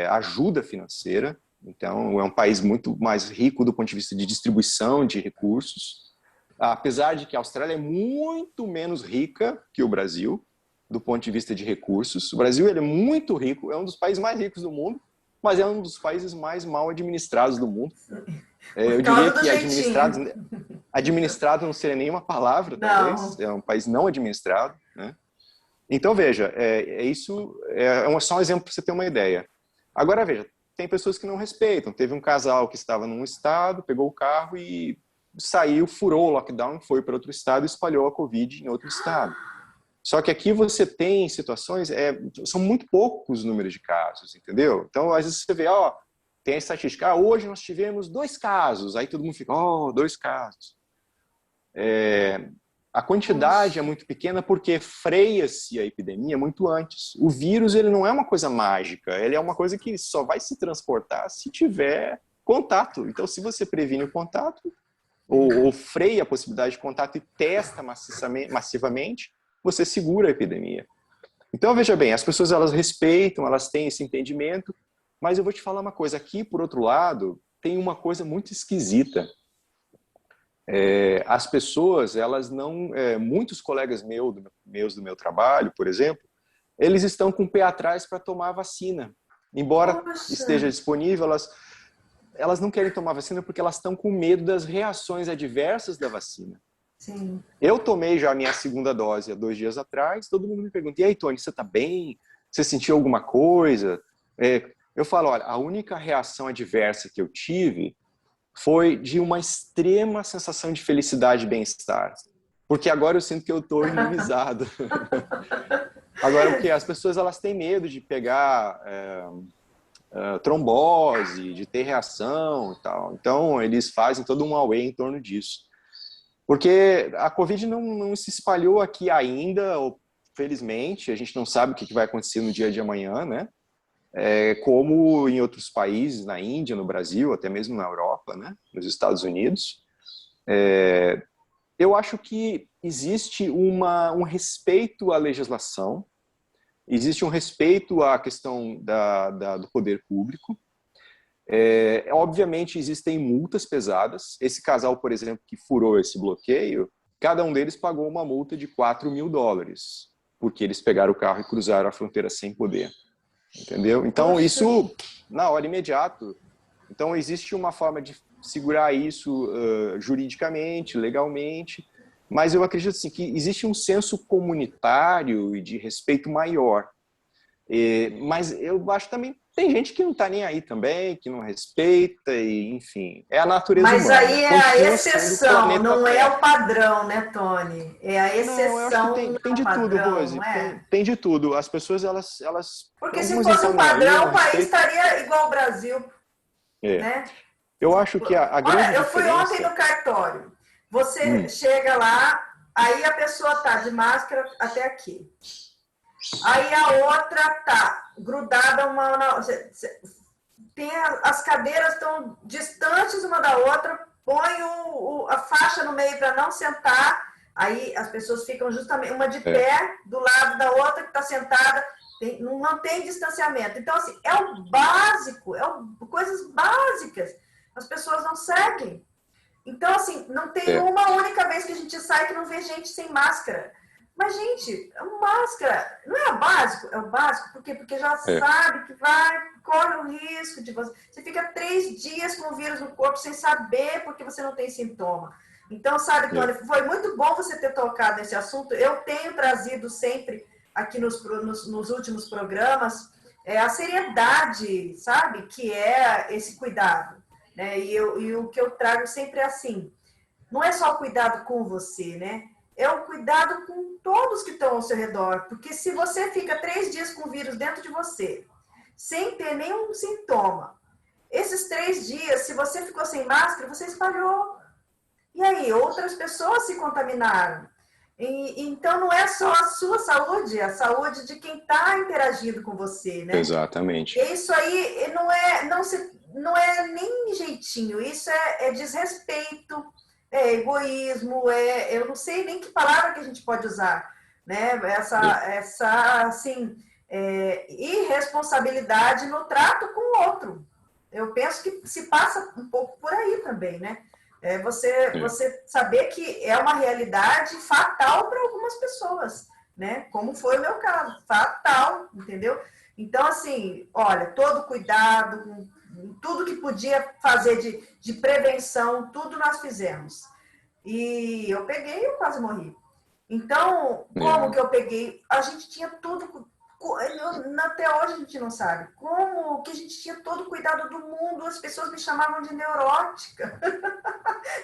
Ajuda financeira. Então, é um país muito mais rico do ponto de vista de distribuição de recursos. Apesar de que a Austrália é muito menos rica que o Brasil, do ponto de vista de recursos. O Brasil ele é muito rico, é um dos países mais ricos do mundo, mas é um dos países mais mal administrados do mundo. Eu diria que administrado não seria nenhuma palavra, talvez. É um país não administrado, né? Então, veja, isso é só um exemplo para você ter uma ideia. Agora, veja, tem pessoas que não respeitam. Teve um casal que estava num estado, pegou o carro e saiu, furou o lockdown, foi para outro estado e espalhou a Covid em outro estado. Só que aqui você tem situações, são muito poucos os números de casos, entendeu? Então, às vezes você vê, tem a estatística, hoje nós tivemos 2 casos, aí todo mundo fica, 2 casos. A quantidade é muito pequena porque freia-se a epidemia muito antes. O vírus ele não é uma coisa mágica, ele é uma coisa que só vai se transportar se tiver contato. Então, se você previne o contato, ou freia a possibilidade de contato e testa massivamente, você segura a epidemia. Então, veja bem, as pessoas elas respeitam, elas têm esse entendimento, mas eu vou te falar uma coisa. Aqui, por outro lado, tem uma coisa muito esquisita. As pessoas, elas não... muitos colegas meus do meu trabalho, por exemplo, eles estão com o pé atrás para tomar a vacina. Embora esteja disponível, elas não querem tomar vacina porque elas estão com medo das reações adversas da vacina. Sim. Eu tomei já a minha segunda dose há 2 dias atrás, todo mundo me pergunta, e aí, Tony, você está bem? Você sentiu alguma coisa? Eu falo, olha, a única reação adversa que eu tive foi de uma extrema sensação de felicidade e bem-estar. Porque agora eu sinto que eu estou imunizado. Agora, porque as pessoas elas têm medo de pegar trombose, de ter reação e tal. Então, eles fazem todo um auê em torno disso. Porque a Covid não se espalhou aqui ainda, felizmente, a gente não sabe o que vai acontecer no dia de amanhã, né? Como em outros países, na Índia, no Brasil, até mesmo na Europa, né? Nos Estados Unidos. Eu acho que existe um respeito à legislação, existe um respeito à questão do poder público. Obviamente existem multas pesadas. Esse casal, por exemplo, que furou esse bloqueio, cada um deles pagou uma multa de $4.000, porque eles pegaram o carro e cruzaram a fronteira sem poder. Entendeu? Então, isso na hora imediato. Então, existe uma forma de segurar isso juridicamente, legalmente, mas eu acredito assim, que existe um senso comunitário e de respeito maior. Mas eu acho também tem gente que não está nem aí também, que não respeita, e enfim, é a natureza humana. Mas aí é a exceção, não é Terra. o padrão, né, Tony? É a exceção, não, eu acho que tem de tudo, Rose. Tem de tudo. As pessoas, elas porque se fosse um padrão, o país estaria igual ao Brasil. Né? Eu acho que a grande Olha, eu fui diferença... ontem no cartório. Você chega lá, aí a pessoa está de máscara até aqui. Aí a outra tá grudada uma na... As cadeiras estão distantes uma da outra, põe a faixa no meio para não sentar, aí as pessoas ficam justamente uma de pé do lado da outra que está sentada, não mantém distanciamento. Então, assim, é o básico, coisas básicas. As pessoas não seguem. Então, assim, não tem uma única vez que a gente sai que não vê gente sem máscara. Mas, gente, máscara não é o básico? É o básico, por quê? Porque já sabe que corre o risco de você. Você fica 3 dias com o vírus no corpo sem saber porque você não tem sintoma. Então, sabe, Tony, foi muito bom você ter tocado nesse assunto. Eu tenho trazido sempre aqui nos últimos programas a seriedade, sabe, que é esse cuidado. Né? E o que eu trago sempre é assim, não é só o cuidado com você, né? É o cuidado com todos que estão ao seu redor. Porque se você fica 3 dias com o vírus dentro de você, sem ter nenhum sintoma, esses 3 dias, se você ficou sem máscara, você espalhou. E aí, outras pessoas se contaminaram. Então, não é só a sua saúde, a saúde de quem está interagindo com você, né? Exatamente. Isso aí não é nem jeitinho, isso é desrespeito, é egoísmo, eu não sei nem que palavra que a gente pode usar, né? Essa assim, irresponsabilidade no trato com o outro. Eu penso que se passa um pouco por aí também, né? Você saber que é uma realidade fatal para algumas pessoas, né? Como foi o meu caso, fatal, entendeu? Então, assim, olha, todo cuidado, tudo que podia fazer de prevenção, tudo nós fizemos. E eu peguei e eu quase morri. Então, como que eu peguei? A gente tinha tudo... Até hoje a gente não sabe. Como que a gente tinha todo o cuidado do mundo, as pessoas me chamavam de neurótica.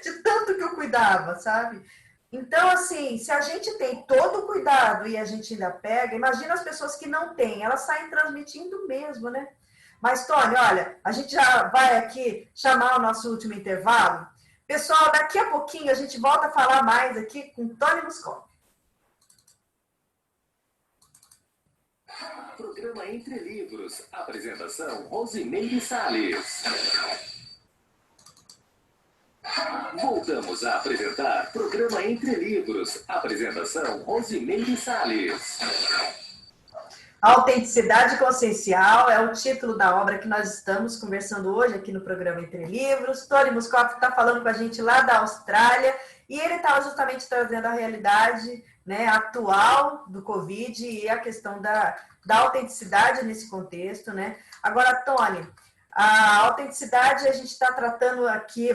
De tanto que eu cuidava, sabe? Então, assim, se a gente tem todo o cuidado e a gente ainda pega, imagina as pessoas que não têm, elas saem transmitindo mesmo, né? Mas, Tony, olha, a gente já vai aqui chamar o nosso último intervalo. Pessoal, daqui a pouquinho a gente volta a falar mais aqui com Tony Muscov. Programa Entre Livros. Apresentação, Rosimeire Salles. Voltamos a apresentar programa Entre Livros. Apresentação Rosimeire Salles. Autenticidade consciencial é o título da obra que nós estamos conversando hoje aqui no programa Entre Livros. Tony Muscoff está falando com a gente lá da Austrália e ele estava justamente trazendo a realidade, né, atual do Covid e a questão da autenticidade nesse contexto, né? Agora, Tony, a autenticidade a gente está tratando aqui,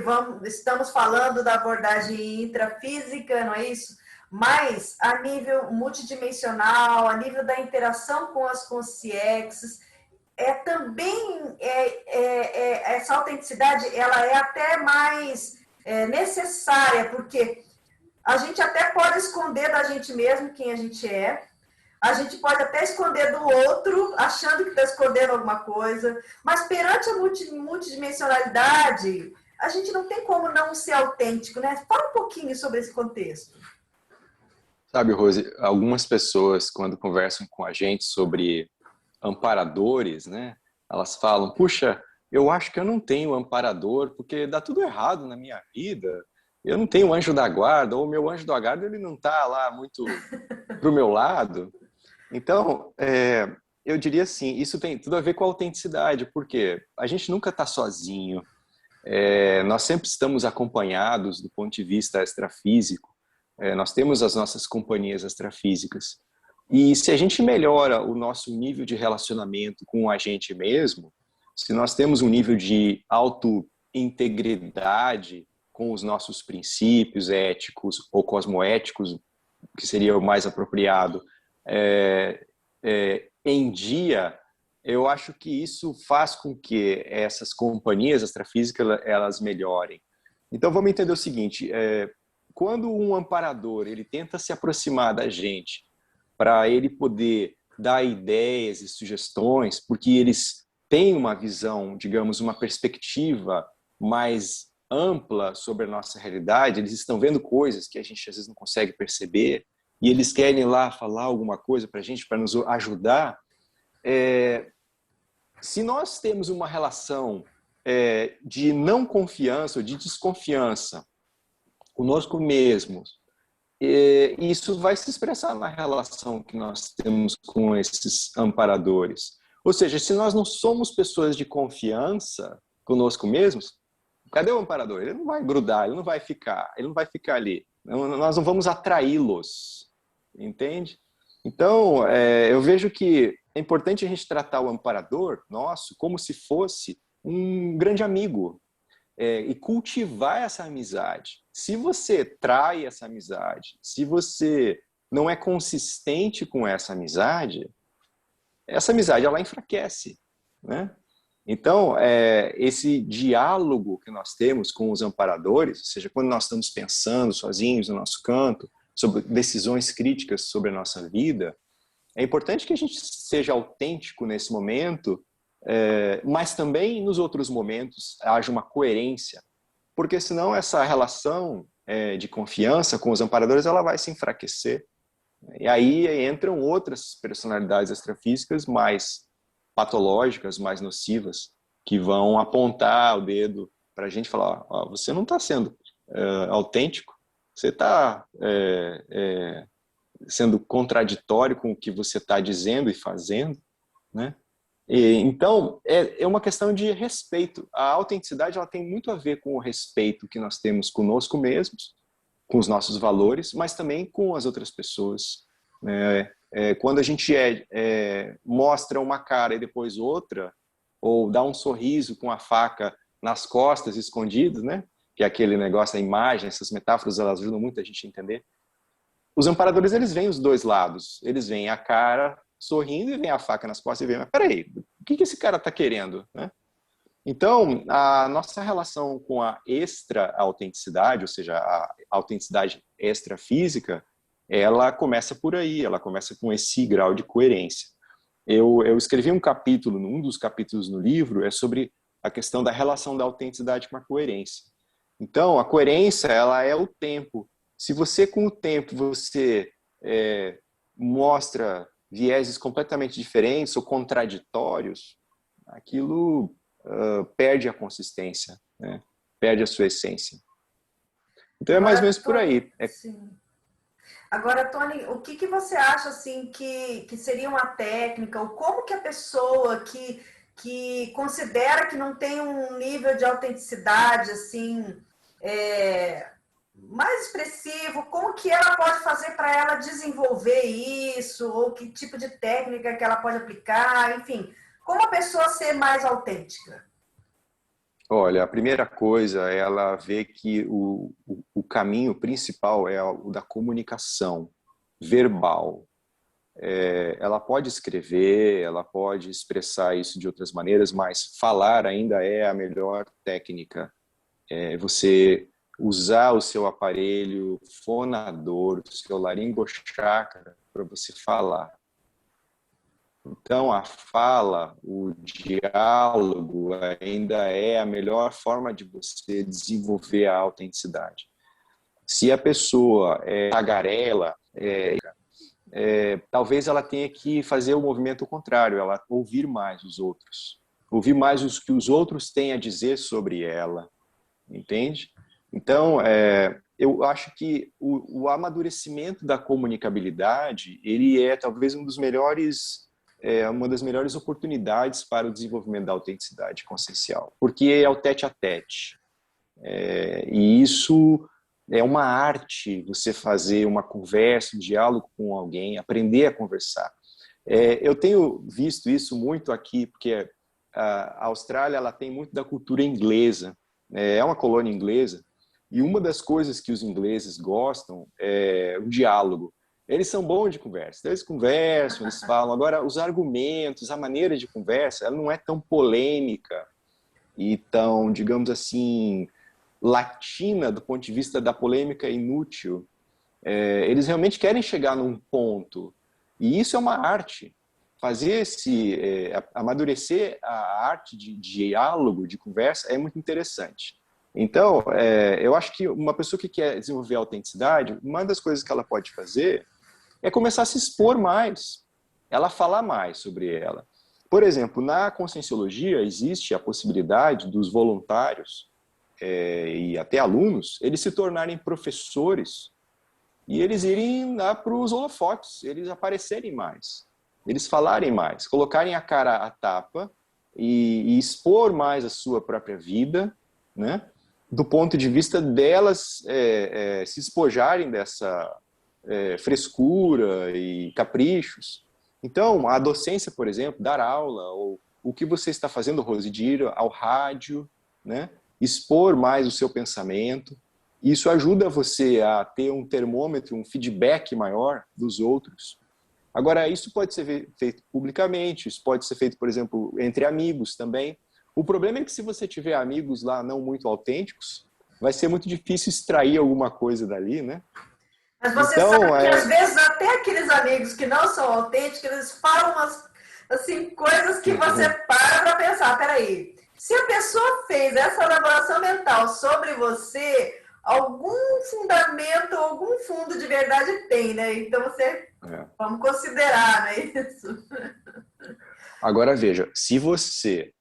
estamos falando da abordagem intrafísica, não é isso? Mas a nível multidimensional, a nível da interação com as consciências, essa autenticidade ela é até mais necessária, porque a gente até pode esconder da gente mesmo quem a gente pode até esconder do outro, achando que está escondendo alguma coisa, mas perante a multidimensionalidade, a gente não tem como não ser autêntico, né? Fala um pouquinho sobre esse contexto. Sabe, Rose, algumas pessoas, quando conversam com a gente sobre amparadores, né? Elas falam, puxa, eu acho que eu não tenho amparador, porque dá tudo errado na minha vida. Eu não tenho anjo da guarda, ou meu anjo da guarda ele não está lá muito pro meu lado. Então, eu diria assim, isso tem tudo a ver com a autenticidade, porque a gente nunca está sozinho. Nós sempre estamos acompanhados do ponto de vista extrafísico. Nós temos as nossas companhias extrafísicas. E se a gente melhora o nosso nível de relacionamento com a gente mesmo, se nós temos um nível de auto-integridade com os nossos princípios éticos ou cosmoéticos, que seria o mais apropriado, em dia, eu acho que isso faz com que essas companhias extrafísicas elas melhorem. Então vamos entender o seguinte, quando um amparador ele tenta se aproximar da gente para ele poder dar ideias e sugestões, porque eles têm uma visão, digamos, uma perspectiva mais ampla sobre a nossa realidade, eles estão vendo coisas que a gente às vezes não consegue perceber, e eles querem ir lá falar alguma coisa para a gente, para nos ajudar. Se nós temos uma relação de não confiança ou de desconfiança conosco mesmos, isso vai se expressar na relação que nós temos com esses amparadores. Ou seja, se nós não somos pessoas de confiança conosco mesmos, cadê o amparador? Ele não vai grudar, ele não vai ficar ali. Nós não vamos atraí-los, entende? Então, eu vejo que é importante a gente tratar o amparador nosso como se fosse um grande amigo e cultivar essa amizade. Se você trai essa amizade, se você não é consistente com essa amizade ela enfraquece, né? Então, esse diálogo que nós temos com os amparadores, ou seja, quando nós estamos pensando sozinhos no nosso canto, sobre decisões críticas sobre a nossa vida, é importante que a gente seja autêntico nesse momento, mas também nos outros momentos haja uma coerência, porque senão essa relação de confiança com os amparadores ela vai se enfraquecer. E aí entram outras personalidades extrafísicas mais patológicas, mais nocivas, que vão apontar o dedo para a gente e falar, você não está sendo autêntico, você está sendo contraditório com o que você está dizendo e fazendo, né? Então, é uma questão de respeito. A autenticidade ela tem muito a ver com o respeito que nós temos conosco mesmos, com os nossos valores, mas também com as outras pessoas. Quando a gente mostra uma cara e depois outra, ou dá um sorriso com a faca nas costas, escondido, né? Que é aquele negócio, a imagem, essas metáforas, elas ajudam muito a gente a entender. Os amparadores, eles veem os dois lados. Eles veem a cara sorrindo e veem a faca nas costas e veem, mas peraí, o que esse cara está querendo, né? Então, a nossa relação com a extra-autenticidade, ou seja, a autenticidade extrafísica, ela começa por aí, ela começa com esse grau de coerência. Eu escrevi um dos capítulos no livro, sobre a questão da relação da autenticidade com a coerência. Então, a coerência, ela é o tempo. Se você, com o tempo, você mostra vieses completamente diferentes ou contraditórios, aquilo perde a consistência, né? Perde a sua essência. Então é mais ou menos por aí. Sim. Agora, Tony, o que você acha assim que seria uma técnica, ou como que a pessoa que considera que não tem um nível de autenticidade assim mais expressivo, como que ela pode fazer para ela desenvolver isso, ou que tipo de técnica que ela pode aplicar, enfim, como a pessoa ser mais autêntica? Olha, a primeira coisa é ela ver que o caminho principal é o da comunicação verbal. Ela pode escrever, ela pode expressar isso de outras maneiras, mas falar ainda é a melhor técnica. Você usar o seu aparelho fonador, o seu laringochakra, para você falar. Então, a fala, o diálogo ainda é a melhor forma de você desenvolver a autenticidade. Se a pessoa é tagarela, talvez ela tenha que fazer o movimento contrário, ela ouvir mais os outros. Ouvir mais o que os outros têm a dizer sobre ela, entende? Então, eu acho que o amadurecimento da comunicabilidade, ele é talvez uma das melhores oportunidades para o desenvolvimento da autenticidade consciencial, porque é o tete a tete. E isso é uma arte, você fazer uma conversa, um diálogo com alguém, aprender a conversar. Eu tenho visto isso muito aqui, porque a Austrália ela tem muito da cultura inglesa, é uma colônia inglesa, e uma das coisas que os ingleses gostam é o diálogo. Eles são bons de conversa, então eles conversam, eles falam. Agora, os argumentos, a maneira de conversa, ela não é tão polêmica e tão, digamos assim, latina do ponto de vista da polêmica inútil. Eles realmente querem chegar num ponto. E isso é uma arte. Amadurecer a arte de diálogo, de conversa, é muito interessante. Então, eu acho que uma pessoa que quer desenvolver a autenticidade, uma das coisas que ela pode fazer é começar a se expor mais, ela falar mais sobre ela. Por exemplo, na Conscienciologia existe a possibilidade dos voluntários e até alunos, eles se tornarem professores e eles irem lá para os holofotes, eles aparecerem mais, eles falarem mais, colocarem a cara à tapa e expor mais a sua própria vida, né? Do ponto de vista delas se despojarem dessa frescura e caprichos. Então, a docência, por exemplo, dar aula, ou o que você está fazendo, Rose, de ir ao rádio, né? Expor mais o seu pensamento. Isso ajuda você a ter um termômetro, um feedback maior dos outros. Agora, isso pode ser feito publicamente, isso pode ser feito, por exemplo, entre amigos também. O problema é que se você tiver amigos lá não muito autênticos, vai ser muito difícil extrair alguma coisa dali, né? Mas você então, sabe que às vezes até aqueles amigos que não são autênticos, eles falam umas assim, coisas que você para pensar, peraí, se a pessoa fez essa elaboração mental sobre você, algum fundamento, algum fundo de verdade tem, né? Então vamos considerar, né, isso. Agora veja, se você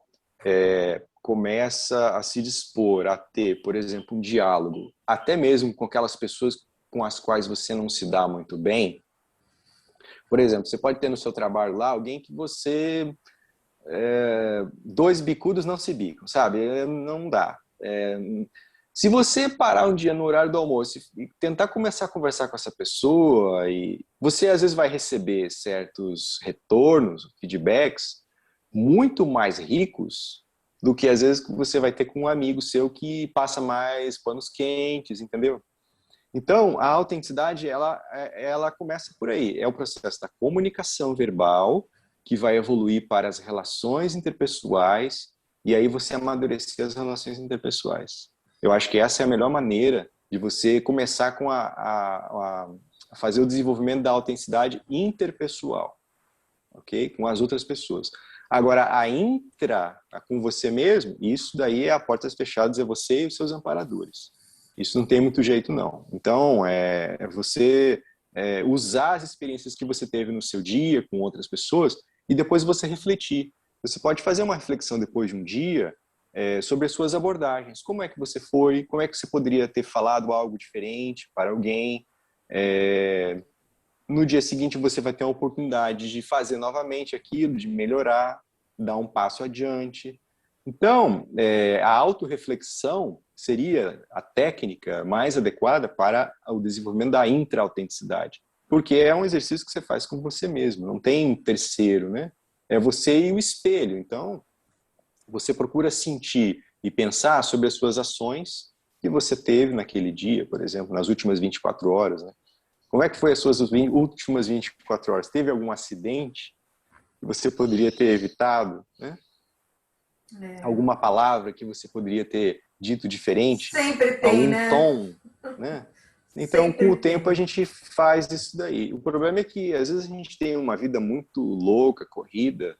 começa a se dispor a ter, por exemplo, um diálogo, até mesmo com aquelas pessoas com as quais você não se dá muito bem, por exemplo, você pode ter no seu trabalho lá alguém que você... dois bicudos não se bicam, sabe? Não dá. Se você parar um dia no horário do almoço e tentar começar a conversar com essa pessoa, e você às vezes vai receber certos retornos, feedbacks, muito mais ricos do que às vezes você vai ter com um amigo seu que passa mais panos quentes, entendeu? Então, a autenticidade, ela começa por aí. É o processo da comunicação verbal, que vai evoluir para as relações interpessoais, e aí você amadurecer as relações interpessoais. Eu acho que essa é a melhor maneira de você começar com a fazer o desenvolvimento da autenticidade interpessoal, ok? Com as outras pessoas. Agora, com você mesmo, isso daí é a portas fechadas, é você e os seus amparadores. Isso não tem muito jeito, não. Então, você usar as experiências que você teve no seu dia com outras pessoas e depois você refletir. Você pode fazer uma reflexão depois de um dia sobre as suas abordagens. Como é que você foi? Como é que você poderia ter falado algo diferente para alguém? No dia seguinte você vai ter a oportunidade de fazer novamente aquilo, de melhorar, dar um passo adiante. Então, a autorreflexão seria a técnica mais adequada para o desenvolvimento da intra-autenticidade, porque é um exercício que você faz com você mesmo, não tem um terceiro, né? É você e o espelho. Então, você procura sentir e pensar sobre as suas ações que você teve naquele dia, por exemplo, nas últimas 24 horas, né? Como é que foi as suas últimas 24 horas? Teve algum acidente que você poderia ter evitado, né? Alguma palavra que você poderia ter dito diferente? Sempre tem, algum né? tom, né? Então, Sempre com o tempo, tem. a gente faz isso daí. O problema é que, às vezes, a gente tem uma vida muito louca, corrida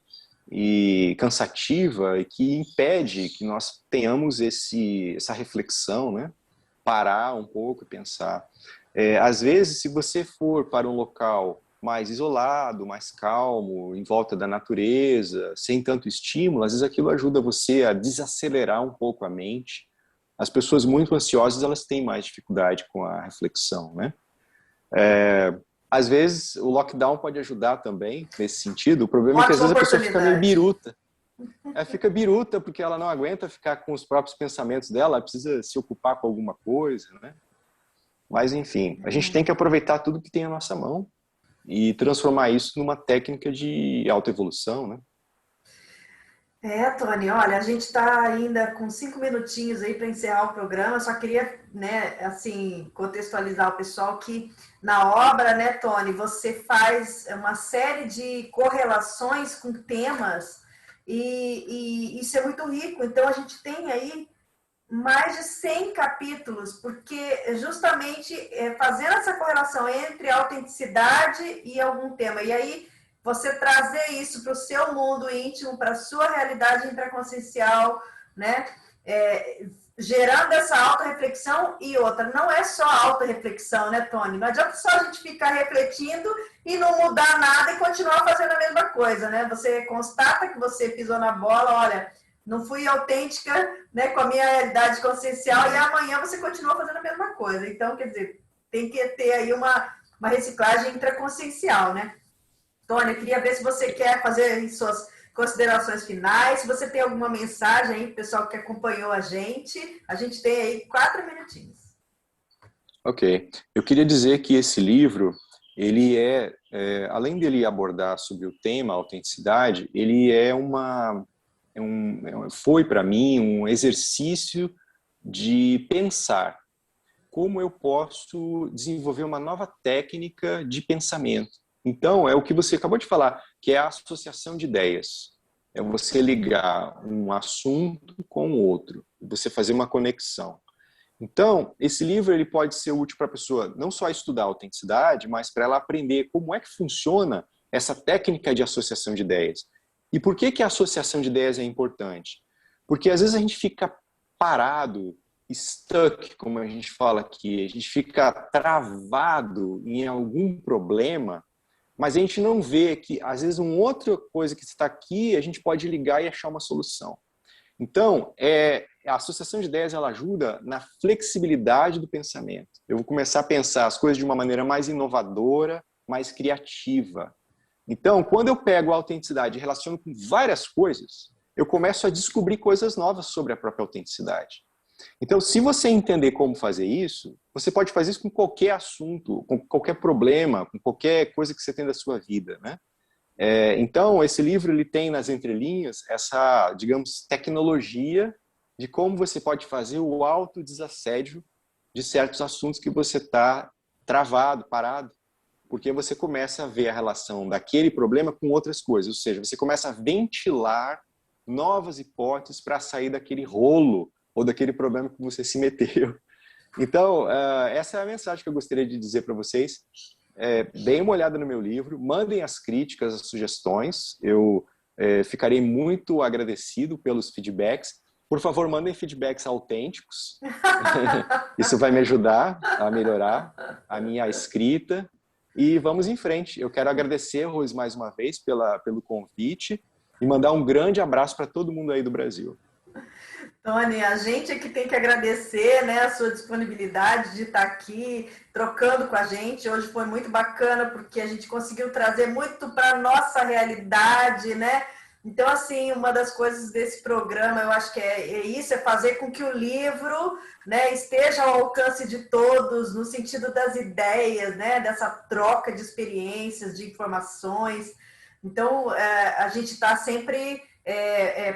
e cansativa, e que impede que nós tenhamos essa reflexão, né? Parar um pouco e pensar. Às vezes, se você for para um local mais isolado, mais calmo, em volta da natureza, sem tanto estímulo, às vezes aquilo ajuda você a desacelerar um pouco a mente. As pessoas muito ansiosas, elas têm mais dificuldade com a reflexão, né? Às vezes, o lockdown pode ajudar também nesse sentido. O problema é que às vezes a pessoa fica meio biruta. Ela fica biruta porque ela não aguenta ficar com os próprios pensamentos dela, ela precisa se ocupar com alguma coisa, né? Mas, enfim, a gente tem que aproveitar tudo que tem à nossa mão e transformar isso numa técnica de autoevolução, né? Tony, olha, a gente está ainda com 5 minutinhos aí para encerrar o programa. Eu só queria, né, assim, contextualizar o pessoal que na obra, né, Tony, você faz uma série de correlações com temas e isso é muito rico. Então, a gente tem aí mais de 100 capítulos, porque justamente fazendo essa correlação entre autenticidade e algum tema. E aí, você trazer isso para o seu mundo íntimo, para a sua realidade intraconsciencial, né? Gerando essa autorreflexão e outra. Não é só autorreflexão, né, Tony? Não adianta só a gente ficar refletindo e não mudar nada e continuar fazendo a mesma coisa, né? Você constata que você pisou na bola, olha, não fui autêntica, né, com a minha realidade consciencial e amanhã você continua fazendo a mesma coisa. Então, quer dizer, tem que ter aí uma reciclagem intraconsciencial, né? Tônia, eu queria ver se você quer fazer suas considerações finais, se você tem alguma mensagem aí para o pessoal que acompanhou a gente tem aí 4 minutinhos. Ok. Eu queria dizer que esse livro, ele além dele abordar sobre o tema autenticidade, ele foi para mim um exercício de pensar como eu posso desenvolver uma nova técnica de pensamento. Então, é o que você acabou de falar, que é a associação de ideias. É você ligar um assunto com o outro, você fazer uma conexão. Então, esse livro ele pode ser útil para a pessoa não só estudar a autenticidade, mas para ela aprender como é que funciona essa técnica de associação de ideias. E por que a associação de ideias é importante? Porque às vezes a gente fica parado, stuck, como a gente fala aqui, a gente fica travado em algum problema, mas a gente não vê que, às vezes, uma outra coisa que está aqui, a gente pode ligar e achar uma solução. Então, a associação de ideias ela ajuda na flexibilidade do pensamento. Eu vou começar a pensar as coisas de uma maneira mais inovadora, mais criativa. Então, quando eu pego a autenticidade e relaciono com várias coisas, eu começo a descobrir coisas novas sobre a própria autenticidade. Então, se você entender como fazer isso, você pode fazer isso com qualquer assunto, com qualquer problema, com qualquer coisa que você tem da sua vida, né? Então, esse livro ele tem nas entrelinhas essa, digamos, tecnologia de como você pode fazer o autodesassédio de certos assuntos que você está travado, parado, porque você começa a ver a relação daquele problema com outras coisas, ou seja, você começa a ventilar novas hipóteses para sair daquele rolo ou daquele problema que você se meteu. Então, essa é a mensagem que eu gostaria de dizer para vocês. Deem uma olhada no meu livro, mandem as críticas, as sugestões. Eu ficarei muito agradecido pelos feedbacks. Por favor, mandem feedbacks autênticos. Isso vai me ajudar a melhorar a minha escrita. E vamos em frente. Eu quero agradecer, Rose, mais uma vez pelo convite e mandar um grande abraço para todo mundo aí do Brasil. Tony, a gente é que tem que agradecer, né, a sua disponibilidade de estar aqui trocando com a gente. Hoje foi muito bacana porque a gente conseguiu trazer muito para a nossa realidade, né? Então, assim, uma das coisas desse programa, eu acho que é isso, é fazer com que o livro, né, esteja ao alcance de todos, no sentido das ideias, né, dessa troca de experiências, de informações. Então, a gente está sempre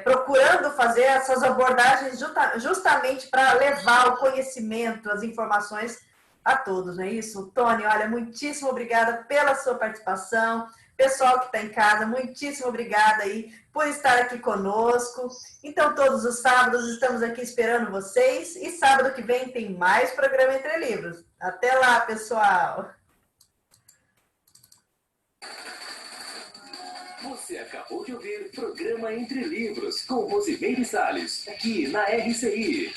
procurando fazer essas abordagens justamente para levar o conhecimento, as informações a todos, não é isso? Tony, olha, muitíssimo obrigada pela sua participação. Pessoal que está em casa, muitíssimo obrigada aí por estar aqui conosco. Então, todos os sábados estamos aqui esperando vocês. E sábado que vem tem mais programa Entre Livros. Até lá, pessoal! Você acabou de ouvir Programa Entre Livros, com Rosimeire Salles, aqui na RCI.